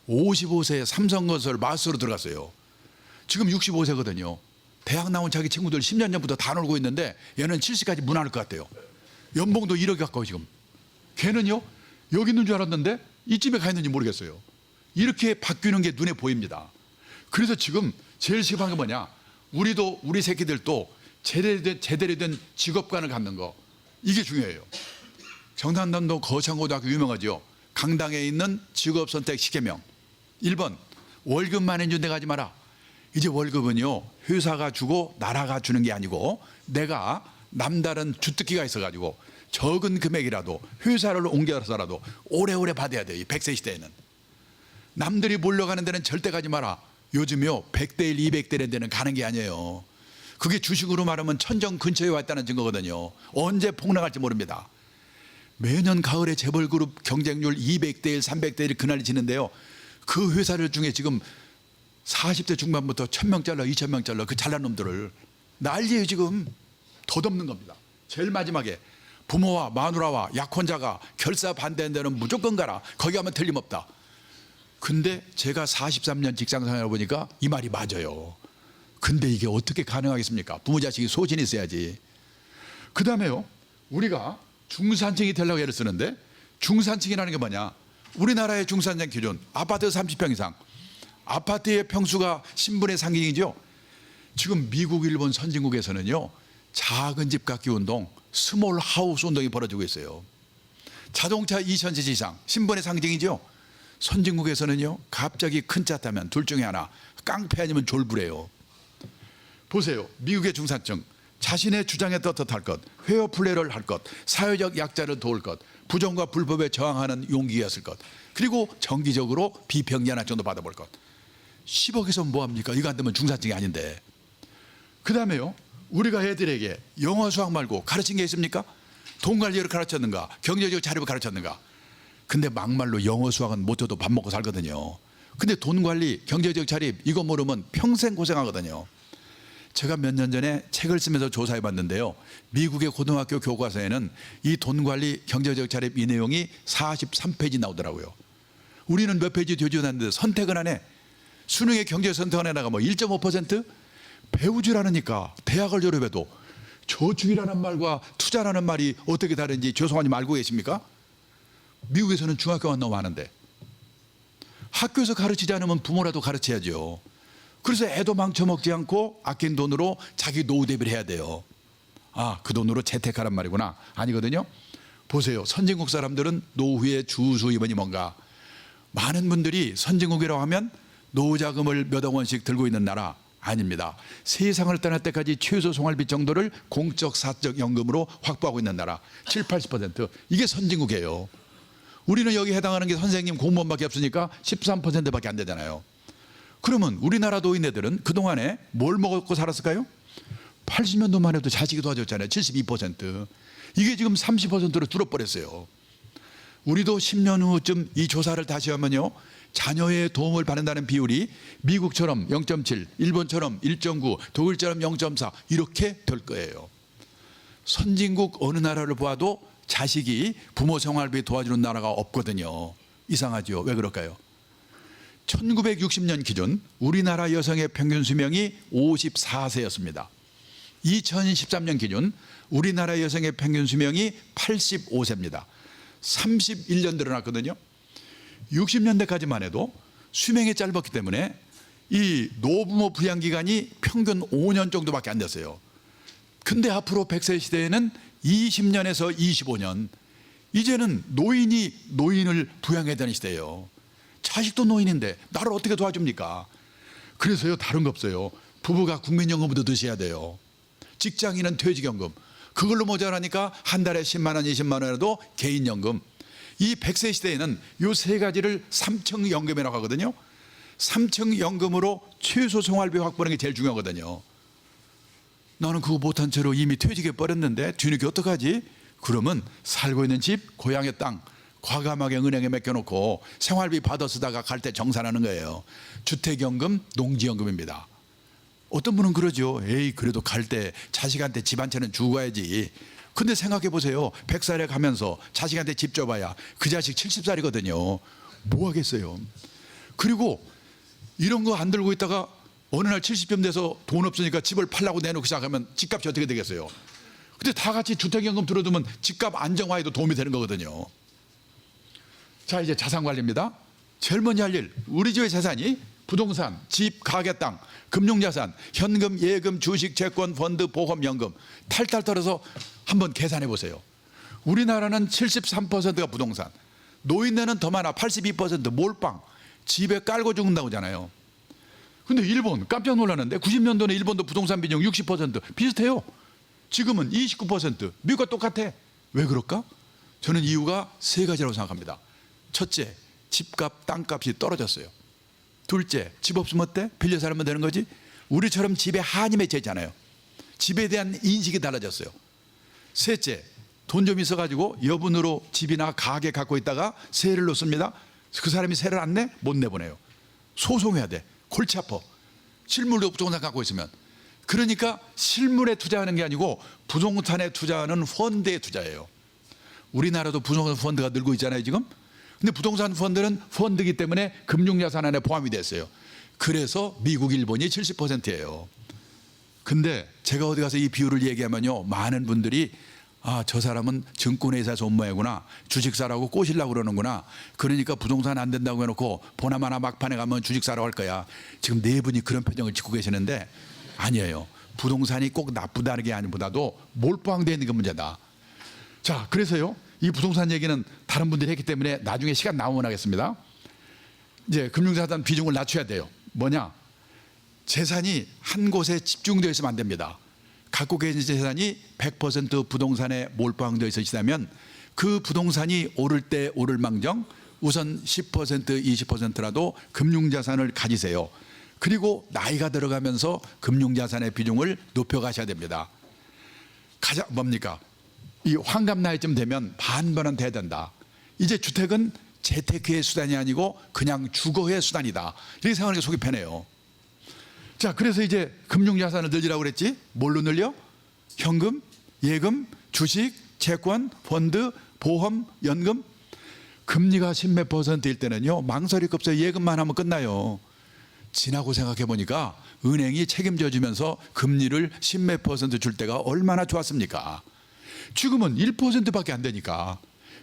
55세에 삼성건설 마스터로 들어갔어요. 지금 65세거든요. 대학 나온 자기 친구들 10년 전부터 다 놀고 있는데 얘는 70까지 무난할 것 같아요. 연봉도 1억 가까워 지금. 걔는요, 여기 있는 줄 알았는데 이쯤에 가 있는지 모르겠어요. 이렇게 바뀌는 게 눈에 보입니다. 그래서 지금 제일 심한 게 뭐냐, 우리도, 우리 새끼들도 제대로 된 직업관을 갖는 거, 이게 중요해요. 경상남도 거창고등학교 유명하죠. 강당에 있는 직업선택 시계명. 1번, 월급만 해준 데 가지 마라. 이제 월급은요, 회사가 주고 나라가 주는 게 아니고 내가 남다른 주특기가 있어가지고 적은 금액이라도 회사를 옮겨서라도 오래오래 받아야 돼요. 이 100세 시대에는. 남들이 몰려가는 데는 절대 가지 마라. 요즘요 100대 1, 200대 1 데는 가는 게 아니에요. 그게 주식으로 말하면 천정 근처에 왔다는 증거거든요. 언제 폭락할지 모릅니다. 매년 가을에 재벌그룹 경쟁률 200대 1, 300대 1 그날이 지는데요, 그 회사들 중에 지금 40대 중반부터 1000명 잘라 2000명 잘라 그 잘난 놈들을 난리예요. 지금 덧없는 겁니다. 제일 마지막에 부모와 마누라와 약혼자가 결사 반대하는 데는 무조건 가라. 거기 가면 틀림없다. 근데 제가 43년 직장생활을 보니까 이 말이 맞아요. 근데 이게 어떻게 가능하겠습니까? 부모 자식이 소신이 있어야지. 그 다음에요, 우리가 중산층이 되려고 애를 쓰는데, 중산층이라는 게 뭐냐, 우리나라의 중산층 기준 아파트 30평 이상, 아파트의 평수가 신분의 상징이죠. 지금 미국, 일본 선진국에서는요, 작은 집 갖기 운동, 스몰 하우스 운동이 벌어지고 있어요. 자동차 2000cc 이상, 신분의 상징이죠. 선진국에서는요, 갑자기 큰 차 타면 둘 중에 하나, 깡패 아니면 졸부래요. 보세요. 미국의 중산층, 자신의 주장에 떳떳할 것, 회어 플레이를 할 것, 사회적 약자를 도울 것, 부정과 불법에 저항하는 용기가 있을 것, 그리고 정기적으로 비평연한 정도 받아볼 것. 10억에서 뭐합니까? 이거 안 되면 중산층이 아닌데. 그 다음에요, 우리가 애들에게 영어 수학 말고 가르친 게 있습니까? 돈 관리를 가르쳤는가? 경제적 자립을 가르쳤는가? 근데 막말로 영어 수학은 못해도 밥 먹고 살거든요. 근데 돈 관리, 경제적 자립 이거 모르면 평생 고생하거든요. 제가 몇 년 전에 책을 쓰면서 조사해 봤는데요, 미국의 고등학교 교과서에는 이 돈 관리, 경제적 자립 이 내용이 43페이지 나오더라고요. 우리는 몇 페이지 되지도 않는데 선택은 안 해. 수능의 경제 선택은 해나가 뭐 1.5%? 배우질 않으니까 대학을 졸업해도 저축이라는 말과 투자라는 말이 어떻게 다른지 조성환님 알고 계십니까? 미국에서는 중학교가 너무 많은데 학교에서 가르치지 않으면 부모라도 가르쳐야죠. 그래서 애도 망쳐먹지 않고 아낀 돈으로 자기 노후 대비를 해야 돼요. 아, 그 돈으로 재테크하란 말이구나. 아니거든요. 보세요. 선진국 사람들은 노후의 주수 입원이 뭔가. 많은 분들이 선진국이라고 하면 노후자금을 몇억 원씩 들고 있는 나라 아닙니다. 세상을 떠날 때까지 최소 생활비 정도를 공적 사적 연금으로 확보하고 있는 나라 7, 80%. 이게 선진국이에요. 우리는 여기 해당하는 게 선생님 공무원밖에 없으니까 13%밖에 안 되잖아요. 그러면 우리나라 노인네들은 그동안에 뭘 먹고 살았을까요? 80년도만 해도 자식이 도와줬잖아요. 72%. 이게 지금 30%로 줄어버렸어요. 우리도 10년 후쯤 이 조사를 다시 하면요, 자녀의 도움을 받는다는 비율이 미국처럼 0.7, 일본처럼 1.9, 독일처럼 0.4 이렇게 될 거예요. 선진국 어느 나라를 보아도 자식이 부모 생활비 도와주는 나라가 없거든요. 이상하죠. 왜 그럴까요? 1960년 기준 우리나라 여성의 평균 수명이 54세였습니다. 2013년 기준 우리나라 여성의 평균 수명이 85세입니다. 31년 늘어났거든요. 60년대까지만 해도 수명이 짧았기 때문에 이 노부모 부양 기간이 평균 5년 정도밖에 안 됐어요. 근데 앞으로 100세 시대에는 20년에서 25년, 이제는 노인이 노인을 부양해야 되는 시대예요. 자식도 노인인데 나를 어떻게 도와줍니까? 그래서요, 다른 거 없어요. 부부가 국민연금부터 드셔야 돼요. 직장인은 퇴직연금, 그걸로 모자라니까 한 달에 10만 원, 20만 원이라도 개인연금. 이 100세 시대에는 이 세 가지를 삼청연금이라고 하거든요. 삼청연금으로 최소 생활비 확보하는 게 제일 중요하거든요. 나는 그거 못한 채로 이미 퇴직해 버렸는데 뒤늦게 어떡하지? 그러면 살고 있는 집, 고향의 땅 과감하게 은행에 맡겨놓고 생활비 받아 쓰다가 갈 때 정산하는 거예요. 주택연금, 농지연금입니다. 어떤 분은 그러죠. 에이, 그래도 갈 때 자식한테 집 한 채는 주고 가야지. 근데 생각해 보세요. 100살에 가면서 자식한테 집 줘봐야 그 자식 70살이거든요. 뭐 하겠어요. 그리고 이런 거 안 들고 있다가 어느 날 70쯤 돼서 돈 없으니까 집을 팔라고 내놓고 시작하면 집값이 어떻게 되겠어요. 근데 다 같이 주택연금 들어두면 집값 안정화에도 도움이 되는 거거든요. 자, 이제 자산관리입니다. 제일 먼저 할 일, 우리 집의 재산이 부동산, 집, 가게, 땅, 금융자산, 현금, 예금, 주식, 채권, 펀드, 보험, 연금 탈탈 털어서 한번 계산해 보세요. 우리나라는 73%가 부동산, 노인네는 더 많아 82% 몰빵, 집에 깔고 죽는다고 하잖아요. 근데 일본 깜짝 놀랐는데 90년도에 일본도 부동산 비중 60% 비슷해요. 지금은 29%, 미국과 똑같아. 왜 그럴까? 저는 이유가 세 가지라고 생각합니다. 첫째, 집값, 땅값이 떨어졌어요. 둘째, 집 없으면 어때? 빌려 살면 되는 거지? 우리처럼 집에 한이 맺혀 있잖아요. 집에 대한 인식이 달라졌어요. 셋째, 돈 좀 있어가지고 여분으로 집이나 가게 갖고 있다가 세를 놓습니다. 그 사람이 세를 안 내? 못 내보내요. 소송해야 돼. 골치 아파. 실물도 부동산 갖고 있으면. 그러니까 실물에 투자하는 게 아니고 부동산에 투자하는 펀드에 투자해요. 우리나라도 부동산 펀드가 늘고 있잖아요, 지금. 근데 부동산 펀드는 펀드이기 때문에 금융자산 안에 포함이 됐어요. 그래서 미국, 일본이 70%예요. 근데 제가 어디 가서 이 비율을 얘기하면요, 많은 분들이 아, 저 사람은 증권회사에서 온 모양이구나, 주식 사라고 꼬시려고 그러는구나, 그러니까 부동산 안 된다고 해놓고 보나마나 막판에 가면 주식 사라고 할 거야. 지금 네 분이 그런 표정을 짓고 계시는데 아니에요. 부동산이 꼭 나쁘다는 게 아니보다도 몰빵되어 있는 게 문제다. 자, 그래서요, 이 부동산 얘기는 다른 분들이 했기 때문에 나중에 시간 나오면 하겠습니다. 이제 금융자산 비중을 낮춰야 돼요. 뭐냐? 재산이 한 곳에 집중되어 있으면 안 됩니다. 갖고 계신 재산이 100% 부동산에 몰빵되어 있으시다면 그 부동산이 오를 때 오를 망정 우선 10% 20%라도 금융자산을 가지세요. 그리고 나이가 들어가면서 금융자산의 비중을 높여가셔야 됩니다. 가장 뭡니까? 이 환갑 나이쯤 되면 반반은 돼야 된다. 이제 주택은 재테크의 수단이 아니고 그냥 주거의 수단이다. 이렇게 생각하는 게 속이 편해요. 자, 그래서 이제 금융자산을 늘리라고 그랬지. 뭘로 늘려? 현금, 예금, 주식, 채권, 펀드, 보험, 연금. 금리가 10몇 %일 때는요, 망설일 거 없어요. 예금만 하면 끝나요. 지나고 생각해 보니까 은행이 책임져 주면서 금리를 10몇 % 줄 때가 얼마나 좋았습니까? 지금은 1%밖에 안 되니까.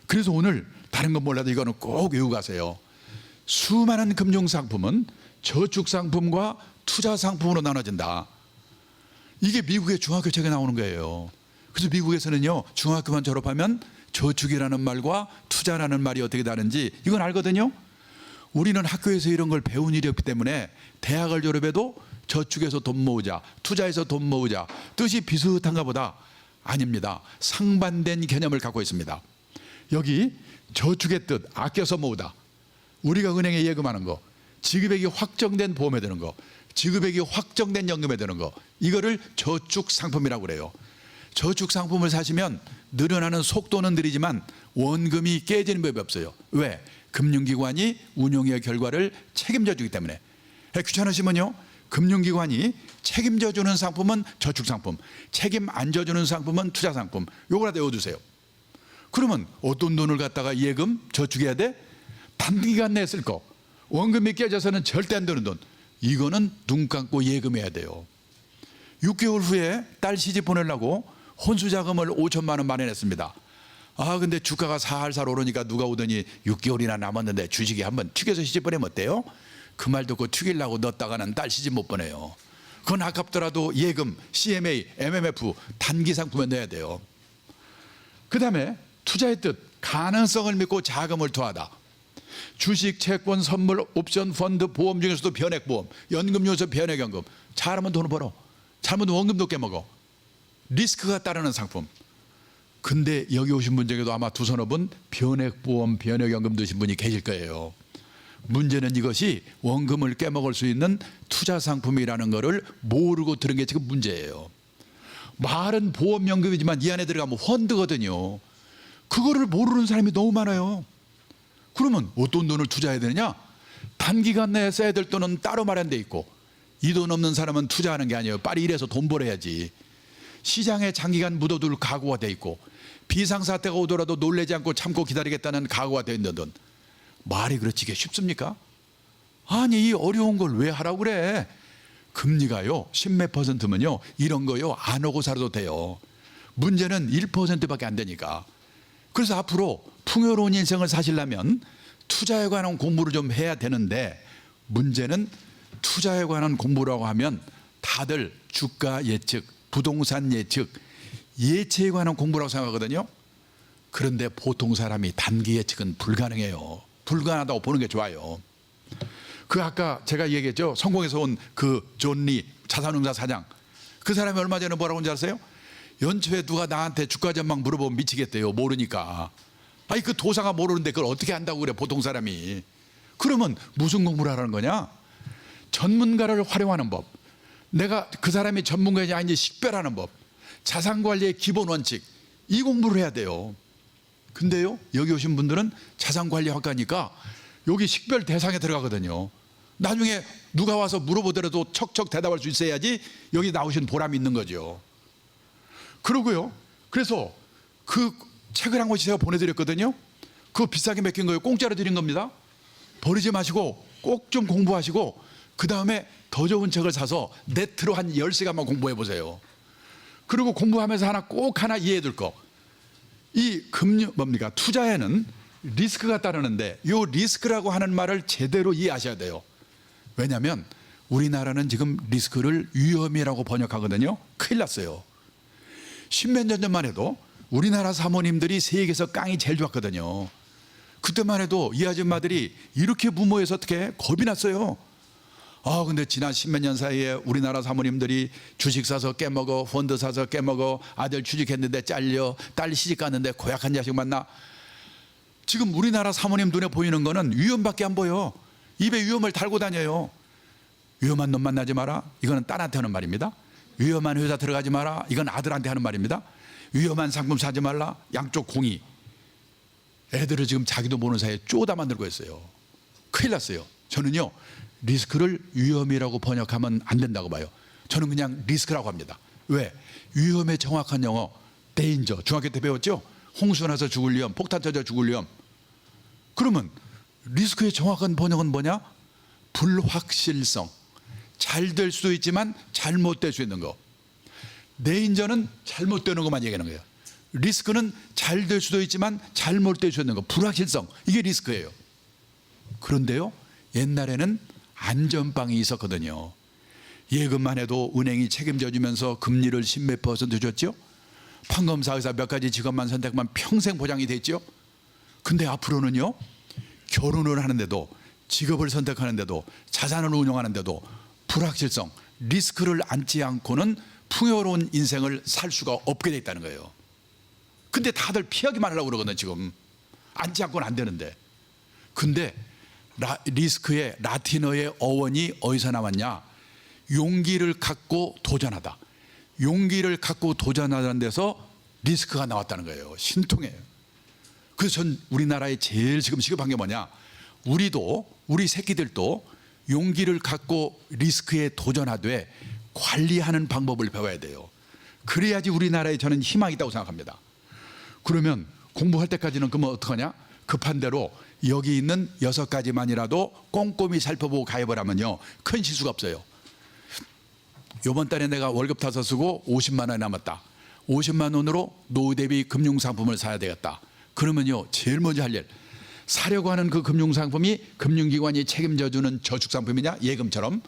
그래서 오늘 다른 건 몰라도 이거는 꼭 외우고 가세요. 수많은 금융상품은 저축상품과 투자상품으로 나눠진다. 이게 미국의 중학교 책에 나오는 거예요. 그래서 미국에서는요, 중학교만 졸업하면 저축이라는 말과 투자라는 말이 어떻게 다른지 이건 알거든요. 우리는 학교에서 이런 걸 배운 일이 없기 때문에 대학을 졸업해도 저축해서 돈 모으자, 투자해서 돈 모으자 뜻이 비슷한가 보다. 아닙니다. 상반된 개념을 갖고 있습니다. 여기 저축의 뜻, 아껴서 모으다. 우리가 은행에 예금하는 거, 지급액이 확정된 보험에 드는 거, 지급액이 확정된 연금에 드는 거, 이거를 저축 상품이라고 그래요. 저축 상품을 사시면 늘어나는 속도는 느리지만 원금이 깨지는 법이 없어요. 왜? 금융기관이 운용의 결과를 책임져 주기 때문에. 귀찮으시면요, 금융기관이 책임져 주는 상품은 저축상품, 책임 안 져주는 상품은 투자상품. 요걸 다 외워두세요. 그러면 어떤 돈을 갖다가 예금, 저축해야 돼? 단기간 내에 쓸 거. 원금이 깨져서는 절대 안 되는 돈. 이거는 눈 감고 예금해야 돼요. 6개월 후에 딸 시집 보내려고 혼수자금을 5천만 원 마련했습니다. 근데 주가가 살살 오르니까 누가 오더니 6개월이나 남았는데 주식이 한번 튀겨서 시집 보내면 어때요? 그 말 듣고 튀기려고 넣었다가는 딸 시집 못 보내요. 그건 아깝더라도 예금, CMA, MMF 단기 상품에 넣어야 돼요. 그 다음에 투자의 뜻, 가능성을 믿고 자금을 투하하다. 주식, 채권, 선물, 옵션, 펀드, 보험 중에서도 변액보험, 연금요소, 변액연금. 잘하면 돈을 벌어, 잘하면 원금도 깨먹어. 리스크가 따르는 상품. 근데 여기 오신 분 중에도 아마 두서너 분 변액보험, 변액연금 드신 분이 계실 거예요. 문제는 이것이 원금을 깨먹을 수 있는 투자상품이라는 것을 모르고 들은 게 지금 문제예요. 말은 보험연금이지만 이 안에 들어가면 펀드거든요. 그거를 모르는 사람이 너무 많아요. 그러면 어떤 돈을 투자해야 되느냐? 단기간 내에 써야 될 돈은 따로 마련돼 있고, 이 돈 없는 사람은 투자하는 게 아니에요. 빨리 일해서 돈 벌어야지. 시장에 장기간 묻어둘 각오가 돼 있고, 비상사태가 오더라도 놀라지 않고 참고 기다리겠다는 각오가 돼 있는 돈. 말이 그렇지 이게 쉽습니까? 아니, 이 어려운 걸 왜 하라고 그래? 금리가요 10몇 %면요 이런 거요 안 오고 살아도 돼요. 문제는 1%밖에 안 되니까. 그래서 앞으로 풍요로운 인생을 사시려면 투자에 관한 공부를 좀 해야 되는데, 문제는 투자에 관한 공부라고 하면 다들 주가 예측, 부동산 예측, 예체에 관한 공부라고 생각하거든요. 그런데 보통 사람이 단기 예측은 불가능해요. 불가능하다고 보는 게 좋아요. 그 아까 제가 얘기했죠. 성공해서 온 그 존 리 자산운용사 사장. 그 사람이 얼마 전에 뭐라고 하는지 아세요? 연초에 누가 나한테 주가 전망 물어보면 미치겠대요. 모르니까. 아니, 그 도사가 모르는데 그걸 어떻게 안다고 그래, 보통 사람이. 그러면 무슨 공부를 하라는 거냐? 전문가를 활용하는 법. 내가 그 사람이 전문가인지 아닌지 식별하는 법. 자산관리의 기본 원칙. 이 공부를 해야 돼요. 근데요, 여기 오신 분들은 자산관리학과니까 여기 식별 대상에 들어가거든요. 나중에 누가 와서 물어보더라도 척척 대답할 수 있어야지 여기 나오신 보람이 있는 거죠. 그러고요, 그래서 그 책을 한 권씩 제가 보내드렸거든요. 그거 비싸게 맡긴 거예요. 공짜로 드린 겁니다. 버리지 마시고 꼭 좀 공부하시고, 그 다음에 더 좋은 책을 사서 네트로 한 10시간만 공부해 보세요. 그리고 공부하면서 하나 이해해 둘 거. 이 투자에는 리스크가 따르는데, 이 리스크라고 하는 말을 제대로 이해하셔야 돼요. 왜냐하면 우리나라는 지금 리스크를 위험이라고 번역하거든요. 큰일 났어요. 십몇 년 전만 해도 우리나라 사모님들이 세계에서 깡이 제일 좋았거든요. 그때만 해도 이 아줌마들이 이렇게 무모해서 어떻게 겁이 났어요. 근데 지난 십몇 년 사이에 우리나라 사모님들이 주식 사서 깨먹어, 펀드 사서 깨먹어, 아들 취직했는데 잘려, 딸 시집 갔는데 고약한 자식 만나. 지금 우리나라 사모님 눈에 보이는 거는 위험밖에 안 보여. 입에 위험을 달고 다녀요. 위험한 놈 만나지 마라, 이거는 딸한테 하는 말입니다. 위험한 회사 들어가지 마라, 이건 아들한테 하는 말입니다. 위험한 상품 사지 말라, 양쪽 공이. 애들을 지금 자기도 모르는 사이에 쪼다 만들고 있어요. 큰일 났어요. 저는요, 리스크를 위험이라고 번역하면 안 된다고 봐요. 저는 그냥 리스크라고 합니다. 왜? 위험의 정확한 영어 데인저, 중학교 때 배웠죠? 홍수 나서 죽을 위험, 폭탄 터져 죽을 위험. 그러면 리스크의 정확한 번역은 뭐냐? 불확실성. 잘 될 수도 있지만 잘못될 수 있는 거. 데인저는 잘못되는 것만 얘기하는 거예요. 리스크는 잘 될 수도 있지만 잘못될 수 있는 거, 불확실성. 이게 리스크예요. 그런데요, 옛날에는 안전빵이 있었거든요. 예금만 해도 은행이 책임져 주면서 금리를 10몇 % 줬죠. 판검사에서 몇 가지 직업만 선택하면 평생 보장이 됐죠. 근데 앞으로는요, 결혼을 하는데도, 직업을 선택하는데도, 자산을 운용하는데도 불확실성, 리스크를 안지 않고는 풍요로운 인생을 살 수가 없게 돼 있다는 거예요. 근데 다들 피하기만 하려고 그러거든요. 지금 안지 않고는 안 되는데. 근데 리스크의 라틴어의 어원이 어디서 나왔냐? 용기를 갖고 도전하다. 용기를 갖고 도전하는 데서 리스크가 나왔다는 거예요. 신통해요. 그래서 전 우리나라에 제일 지금 시급한 게 뭐냐? 우리 새끼들도 용기를 갖고 리스크에 도전하되 관리하는 방법을 배워야 돼요. 그래야지 우리나라에 저는 희망이 있다고 생각합니다. 그러면 공부할 때까지는 그러면 어떡하냐? 급한 대로 여기 있는 6가지만이라도 꼼꼼히 살펴보고 가입을 하면요, 큰 실수가 없어요. 이번 달에 내가 월급 타서 쓰고 50만 원이 남았다. 50만 원으로 노후 대비 금융상품을 사야 되겠다. 그러면요, 제일 먼저 할 일, 사려고 하는 그 금융상품이 금융기관이 책임져주는 저축상품이냐, 예금처럼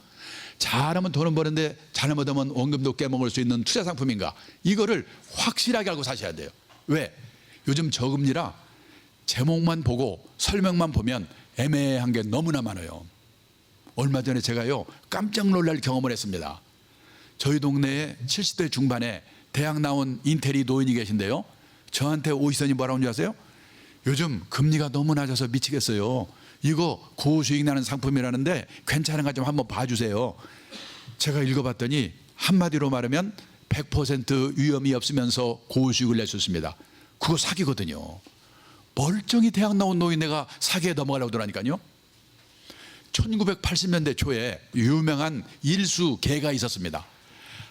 잘하면 돈은 버는데 잘못하면 원금도 깨먹을 수 있는 투자상품인가, 이거를 확실하게 알고 사셔야 돼요. 왜? 요즘 저금리라 제목만 보고 설명만 보면 애매한 게 너무나 많아요. 얼마 전에 제가요, 깜짝 놀랄 경험을 했습니다. 저희 동네에 70대 중반에 대학 나온 인테리 노인이 계신데요, 저한테 오시더니 뭐라고 하는지 아세요? 요즘 금리가 너무 낮아서 미치겠어요. 이거 고수익 나는 상품이라는데 괜찮은가 좀 한번 봐주세요. 제가 읽어봤더니 한마디로 말하면 100% 위험이 없으면서 고수익을 낼 수 있습니다. 그거 사기거든요. 멀쩡히 대학 나온 노인네가 사기에 넘어가려고 그러니까요. 1980년대 초에 유명한 일수개가 있었습니다.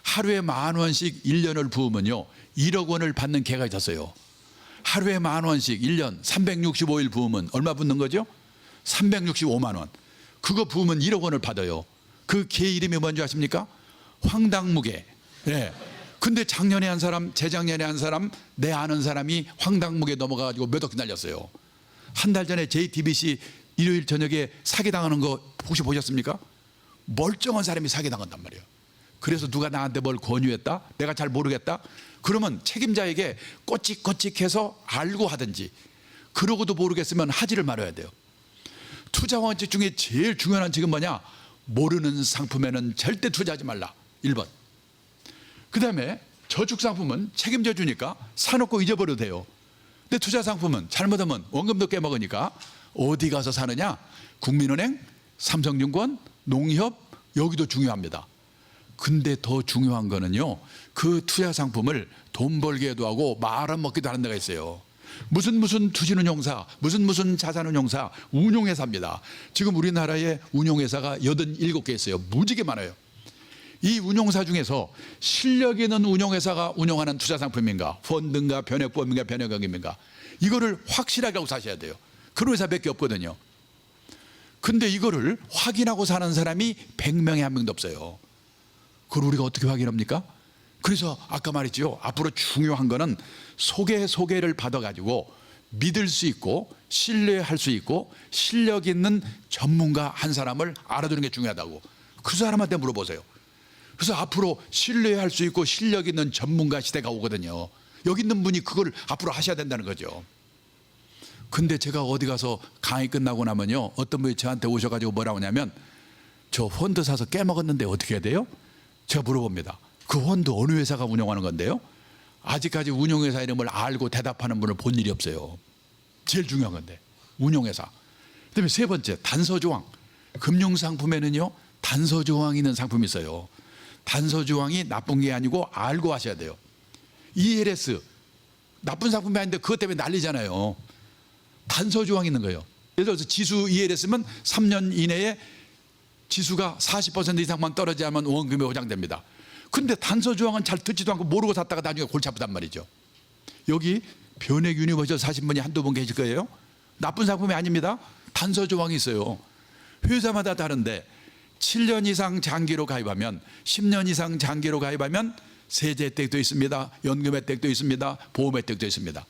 하루에 10,000원씩 1년을 부으면요, 1억 원을 받는 개가 있었어요. 하루에 10,000원씩 1년 365일 부으면 얼마 붙는 거죠? 365만 원. 그거 부으면 1억 원을 받아요. 그 개 이름이 뭔지 아십니까? 황당무개. 예. 근데 작년에 한 사람, 재작년에 한 사람, 내 아는 사람이 황당무개 넘어가가지고 몇 억씩 날렸어요. 한 달 전에 JTBC 일요일 저녁에 사기당하는 거 혹시 보셨습니까? 멀쩡한 사람이 사기당한단 말이에요. 그래서 누가 나한테 뭘 권유했다? 내가 잘 모르겠다? 그러면 책임자에게 꼬찍꼬찍해서 알고 하든지, 그러고도 모르겠으면 하지를 말아야 돼요. 투자 원칙 중에 제일 중요한 원칙은 뭐냐? 모르는 상품에는 절대 투자하지 말라. 1번. 그 다음에 저축상품은 책임져 주니까 사놓고 잊어버려도 돼요. 근데 투자상품은 잘못하면 원금도 깨먹으니까 어디 가서 사느냐? 국민은행, 삼성증권, 농협, 여기도 중요합니다. 근데 더 중요한 거는요, 그 투자상품을 돈 벌게도 하고 말아먹기도 하는 데가 있어요. 무슨 투신운용사, 무슨 자산운용사, 운용회사입니다. 지금 우리나라에 운용회사가 87개 있어요. 무지개 많아요. 이 운용사 중에서 실력 있는 운용회사가 운용하는 투자상품인가, 펀드인가, 변액보험인가, 변액경입인가, 이거를 확실하게 하고 사셔야 돼요. 그런 회사밖에 없거든요. 근데 이거를 확인하고 사는 사람이 100명에 1명도 없어요. 그걸 우리가 어떻게 확인합니까? 그래서 아까 말했죠, 앞으로 중요한 거는 소개를 받아가지고 믿을 수 있고 신뢰할 수 있고 실력 있는 전문가 한 사람을 알아두는 게 중요하다고. 그 사람한테 물어보세요. 그래서 앞으로 신뢰할 수 있고 실력 있는 전문가 시대가 오거든요. 여기 있는 분이 그걸 앞으로 하셔야 된다는 거죠. 근데 제가 어디 가서 강의 끝나고 나면요, 어떤 분이 저한테 오셔가지고 뭐라고 하냐면, 저 펀드 사서 깨먹었는데 어떻게 해야 돼요? 제가 물어봅니다. 그 펀드 어느 회사가 운영하는 건데요? 아직까지 운용회사 이름을 알고 대답하는 분을 본 일이 없어요. 제일 중요한 건데, 운용회사. 그다음에 세 번째, 단서조항. 금융상품에는요, 단서조항이 있는 상품이 있어요. 단서조항이 나쁜 게 아니고 알고 하셔야 돼요. ELS, 나쁜 상품이 아닌데 그것 때문에 난리잖아요. 단서조항이 있는 거예요. 예를 들어서 지수 ELS면 3년 이내에 지수가 40% 이상만 떨어지면 원금이 보장됩니다. 근데 단서조항은 잘 듣지도 않고 모르고 샀다가 나중에 골치 아프단 말이죠. 여기 변액 유니버셜 사신 분이 한두 분 계실 거예요. 나쁜 상품이 아닙니다. 단서조항이 있어요. 회사마다 다른데 7년 이상 장기로 가입하면, 10년 이상 장기로 가입하면 세제 혜택도 있습니다. 연금 혜택도 있습니다. 보험 혜택도 있습니다.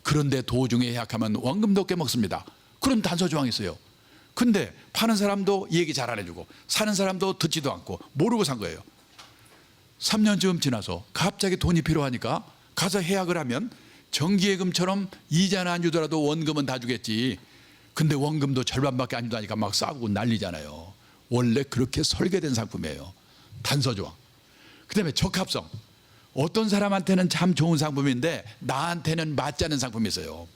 그런데 도중에 예약하면 원금도 깨먹습니다. 그런 단서조항이 있어요. 근데 파는 사람도 얘기 잘 안 해주고 사는 사람도 듣지도 않고 모르고 산 거예요. 3년쯤 지나서 갑자기 돈이 필요하니까 가서 해약을 하면 정기예금처럼 이자는 안 주더라도 원금은 다 주겠지. 근데 원금도 절반밖에 안 주다니까 막 싸고 난리잖아요. 원래 그렇게 설계된 상품이에요. 단서조항. 그 다음에 적합성. 어떤 사람한테는 참 좋은 상품인데 나한테는 맞지 않는 상품이 있어요.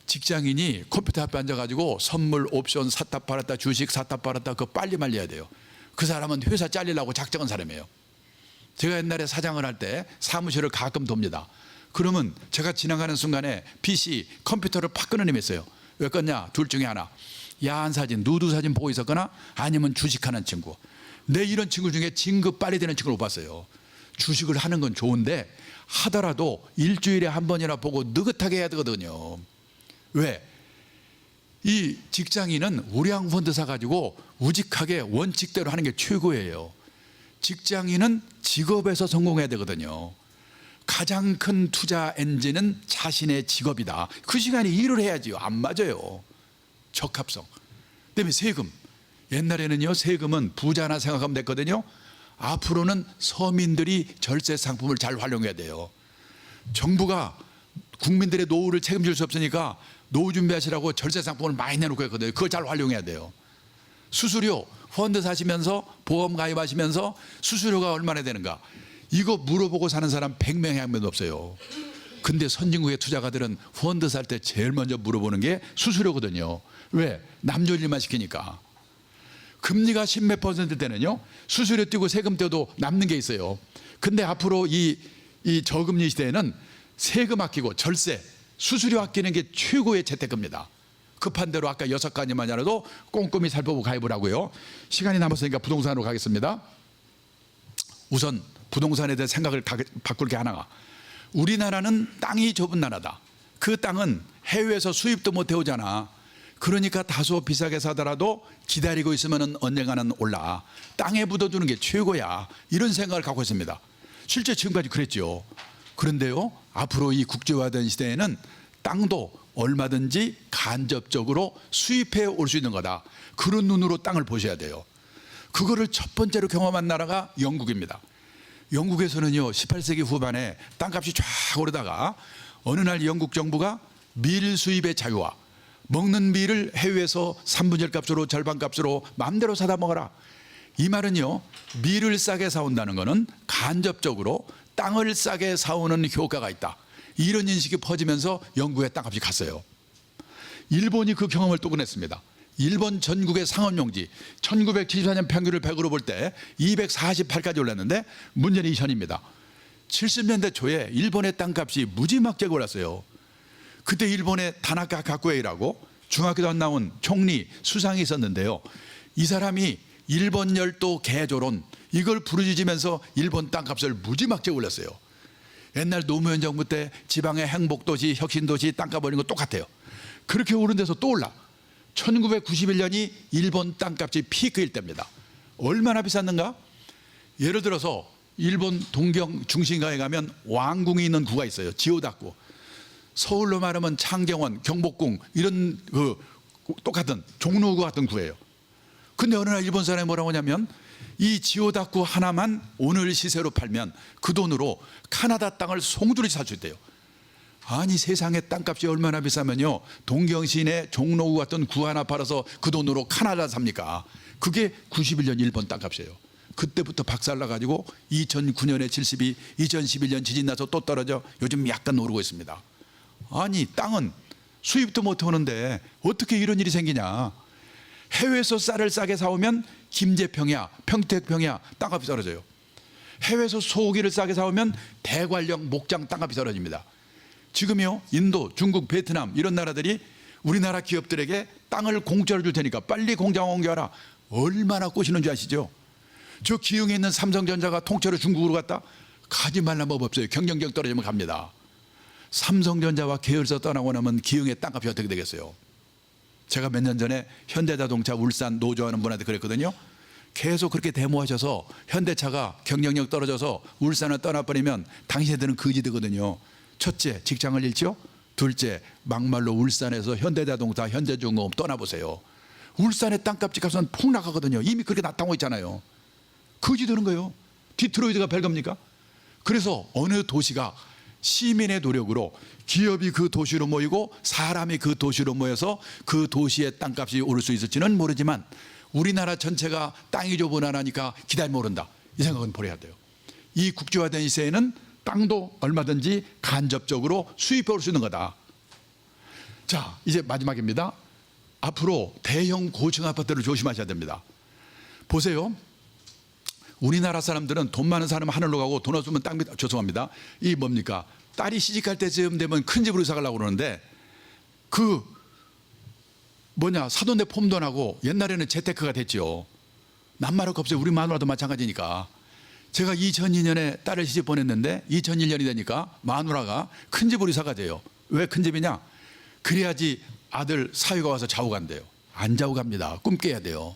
직장인이 컴퓨터 앞에 앉아가지고 선물, 옵션, 샀다 팔았다, 주식 샀다 팔았다, 그거 빨리 말려야 돼요. 그 사람은 회사 잘리려고 작정한 사람이에요. 제가 옛날에 사장을 할 때 사무실을 가끔 돕니다. 그러면 제가 지나가는 순간에 PC, 컴퓨터를 팍 끊어내면서요. 왜 껐냐? 둘 중에 하나. 야한 사진, 누드 사진 보고 있었거나 아니면 주식하는 친구. 내 이런 친구 중에 진급 빨리 되는 친구를 못 봤어요. 주식을 하는 건 좋은데 하더라도 일주일에 한 번이나 보고 느긋하게 해야 되거든요. 왜? 이 직장인은 우량 펀드 사가지고 우직하게 원칙대로 하는 게 최고예요. 직장인은 직업에서 성공해야 되거든요. 가장 큰 투자 엔진은 자신의 직업이다. 그 시간에 일을 해야지요. 안 맞아요. 적합성. 그다음에 세금. 옛날에는요, 세금은 부자나 생각하면 됐거든요. 앞으로는 서민들이 절세 상품을 잘 활용해야 돼요. 정부가 국민들의 노후를 책임질 수 없으니까 노후 준비하시라고 절세 상품을 많이 내놓고 있거든요. 그걸 잘 활용해야 돼요. 수수료, 펀드 사시면서 보험 가입하시면서 수수료가 얼마나 되는가, 이거 물어보고 사는 사람 100명에 한 명도 없어요. 근데 선진국의 투자가들은 펀드 살 때 제일 먼저 물어보는 게 수수료거든요. 왜? 남존 일만 시키니까. 금리가 10몇 퍼센트 때는요, 수수료 떼고 세금 떼도 남는 게 있어요. 근데 앞으로 이 저금리 시대에는 세금 아끼고 절세, 수수료 아끼는 게 최고의 재테크입니다. 급한 대로 아까 6가지만이라도 꼼꼼히 살펴보고 가입을 하고요. 시간이 남았으니까 부동산으로 가겠습니다. 우선 부동산에 대해 생각을 바꿀 게 하나가, 우리나라는 땅이 좁은 나라다. 그 땅은 해외에서 수입도 못 해오잖아. 그러니까 다소 비싸게 사더라도 기다리고 있으면 언젠가는 올라. 땅에 묻어두는 게 최고야. 이런 생각을 갖고 있습니다. 실제 지금까지 그랬죠. 그런데요, 앞으로 이 국제화된 시대에는 땅도 얼마든지 간접적으로 수입해 올 수 있는 거다. 그런 눈으로 땅을 보셔야 돼요. 그거를 첫 번째로 경험한 나라가 영국입니다. 영국에서는요, 18세기 후반에 땅값이 쫙 오르다가 어느 날 영국 정부가 밀 수입의 자유화, 먹는 밀을 해외에서 3분의 1 값으로, 절반 값으로 마음대로 사다 먹어라. 이 말은요, 밀을 싸게 사온다는 것은 간접적으로 땅을 싸게 사오는 효과가 있다. 이런 인식이 퍼지면서 영국의 땅값이 갔어요. 일본이 그 경험을 또 꺼냈습니다. 일본 전국의 상업용지 1974년 평균을 100으로 볼 때 248까지 올랐는데 문제는 이전입니다. 70년대 초에 일본의 땅값이 무지막지하게 올랐어요. 그때 일본의 다나카 가쿠에이라고 중학교도 안 나온 총리 수상이 있었는데요. 이 사람이 일본 열도 개조론, 이걸 부르짖으면서 일본 땅값을 무지막지하게 올렸어요. 옛날 노무현 정부 때 지방의 행복도시, 혁신도시 땅값 올린 거 똑같아요. 그렇게 오른 데서 또 올라. 1991년이 일본 땅값이 피크일 때입니다. 얼마나 비쌌는가? 예를 들어서 일본 동경 중심가에 가면 왕궁이 있는 구가 있어요. 지오다쿠. 서울로 말하면 창경원, 경복궁, 이런 똑같은 종로구 같은 구예요. 근데 어느 날 일본 사람이 뭐라고 하냐면, 이 지오다쿠 하나만 오늘 시세로 팔면 그 돈으로 카나다 땅을 송두리 살 수 있대요. 아니, 세상에 땅값이 얼마나 비싸면요, 동경 시내 종로구 같은 구 하나 팔아서 그 돈으로 카나다 삽니까? 그게 91년 일본 땅값이에요. 그때부터 박살나가지고 2009년에 72, 2011년 지진 나서 또 떨어져 요즘 약간 오르고 있습니다. 아니, 땅은 수입도 못 오는데 어떻게 이런 일이 생기냐. 해외에서 쌀을 싸게 사오면 김제평야, 평택평야 땅값이 떨어져요. 해외에서 소고기를 싸게 사오면 대관령, 목장 땅값이 떨어집니다. 지금요, 인도, 중국, 베트남 이런 나라들이 우리나라 기업들에게 땅을 공짜로 줄 테니까 빨리 공장 옮겨라. 얼마나 꼬시는 줄 아시죠? 저 기흥에 있는 삼성전자가 통째로 중국으로 갔다? 가지 말란 법 없어요. 경쟁력 떨어지면 갑니다. 삼성전자와 계열사 떠나고 나면 기흥의 땅값이 어떻게 되겠어요? 제가 몇 년 전에 현대자동차 울산 노조하는 분한테 그랬거든요. 계속 그렇게 데모하셔서 현대차가 경쟁력 떨어져서 울산을 떠나버리면 당신들은 거지 되거든요. 첫째, 직장을 잃죠. 둘째, 막말로 울산에서 현대자동차, 현대중공업 떠나보세요. 울산의 땅값 집값은 폭락하거든요. 이미 그렇게 나타나고 있잖아요. 거지 되는 거예요. 디트로이트가 별겁니까? 그래서 어느 도시가 시민의 노력으로, 기업이 그 도시로 모이고 사람이 그 도시로 모여서 그 도시의 땅값이 오를 수 있을지는 모르지만 우리나라 전체가 땅이 좁은 나라니까 기다리면 오른다. 이 생각은 버려야 돼요. 이 국제화된 시대에는 땅도 얼마든지 간접적으로 수입해 올 수 있는 거다. 자, 이제 마지막입니다. 앞으로 대형 고층 아파트를 조심하셔야 됩니다. 보세요. 우리나라 사람들은 돈 많은 사람은 하늘로 가고 돈 없으면 땅 밑, 죄송합니다. 이 뭡니까? 딸이 시집갈 때쯤 되면 큰 집으로 이사 가려고 그러는데 그 사돈네 폼도 나고 옛날에는 재테크가 됐죠. 남말할 거 없어요. 우리 마누라도 마찬가지니까. 제가 2002년에 딸을 시집 보냈는데 2001년이 되니까 마누라가 큰 집으로 이사가 돼요. 왜 큰 집이냐? 그래야지 아들 사위가 와서 자고 간대요. 안 자고 갑니다. 꿈 깨야 돼요.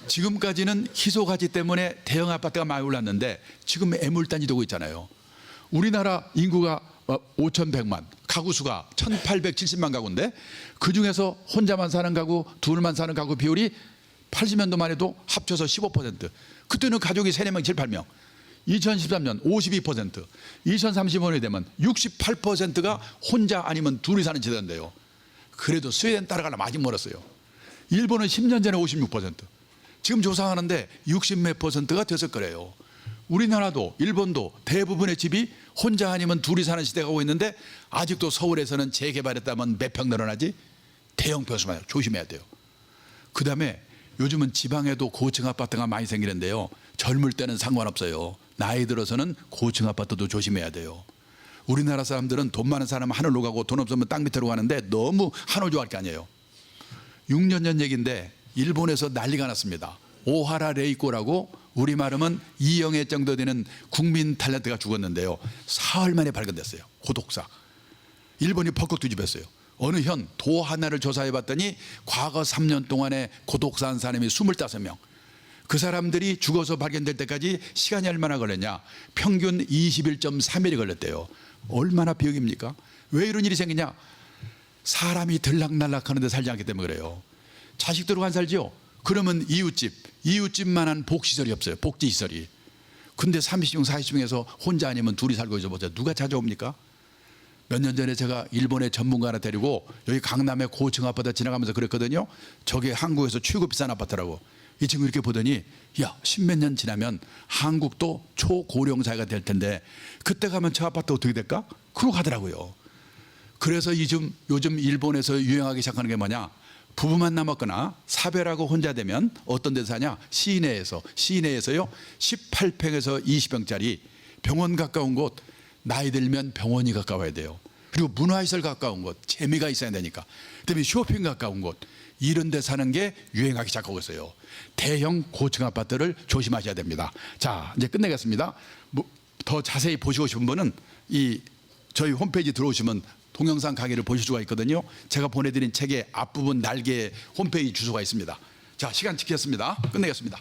지금까지는 희소가치 때문에 대형 아파트가 많이 올랐는데 지금 애물단지 되고 있잖아요. 우리나라 인구가 5,100만, 가구 수가 1,870만 가구인데 그중에서 혼자만 사는 가구, 둘만 사는 가구 비율이 80년도만 해도 합쳐서 15%. 그때는 가족이 3, 4명, 7, 8명. 2013년 52%, 2035년이 되면 68%가 혼자 아니면 둘이 사는 지대인데요. 그래도 스웨덴 따라가려면 아직 멀었어요. 일본은 10년 전에 56%, 지금 조사하는데 60몇 %가 됐을 거래요. 우리나라도 일본도 대부분의 집이 혼자 아니면 둘이 사는 시대가 오고 있는데 아직도 서울에서는 재개발했다면 몇 평 늘어나지? 대형 벼수만 조심해야 돼요. 그 다음에 요즘은 지방에도 고층 아파트가 많이 생기는데요. 젊을 때는 상관없어요. 나이 들어서는 고층 아파트도 조심해야 돼요. 우리나라 사람들은 돈 많은 사람은 하늘로 가고 돈 없으면 땅 밑으로 가는데 너무 하늘 좋아할 게 아니에요. 6년 전 얘기인데 일본에서 난리가 났습니다. 오하라 레이코라고 우리말하면 이영애 정도 되는 국민 탤런트가 죽었는데요. 사흘 만에 발견됐어요. 고독사. 일본이 벌컥 뒤집었어요. 어느 현 도 하나를 조사해 봤더니 과거 3년 동안에 고독사한 사람이 25명. 그 사람들이 죽어서 발견될 때까지 시간이 얼마나 걸렸냐? 평균 21.3일이 걸렸대요. 얼마나 비극입니까? 왜 이런 일이 생기냐? 사람이 들락날락하는 데 살지 않기 때문에 그래요. 자식들하고 안 살지요? 그러면 이웃집만한 복시설이 없어요. 복지시설이. 근데 30명 40명에서 혼자 아니면 둘이 살고 있어 보세요. 누가 찾아옵니까? 몇 년 전에 제가 일본의 전문가 하나 데리고 여기 강남의 고층 아파트 지나가면서 그랬거든요. 저게 한국에서 최고 비싼 아파트라고. 이 친구 이렇게 보더니 야, 10몇 년 지나면 한국도 초고령 사회가 될 텐데 그때 가면 저 아파트 어떻게 될까? 그러고 가더라고요. 그래서 요즘 일본에서 유행하기 시작하는 게 뭐냐? 부부만 남았거나 사별하고 혼자 되면 어떤 데서 사냐? 시내에서요 18평에서 20평짜리 병원 가까운 곳, 나이 들면 병원이 가까워야 돼요. 그리고 문화시설 가까운 곳, 재미가 있어야 되니까. 그다음에 쇼핑 가까운 곳, 이런 데 사는 게 유행하기 시작하고 있어요. 대형 고층 아파트를 조심하셔야 됩니다. 자, 이제 끝내겠습니다. 더 자세히 보시고 싶은 분은 저희 홈페이지 들어오시면 동영상 강의를 보실 수가 있거든요. 제가 보내드린 책의 앞부분 날개에 홈페이지 주소가 있습니다. 자, 시간 지켰습니다. 끝내겠습니다.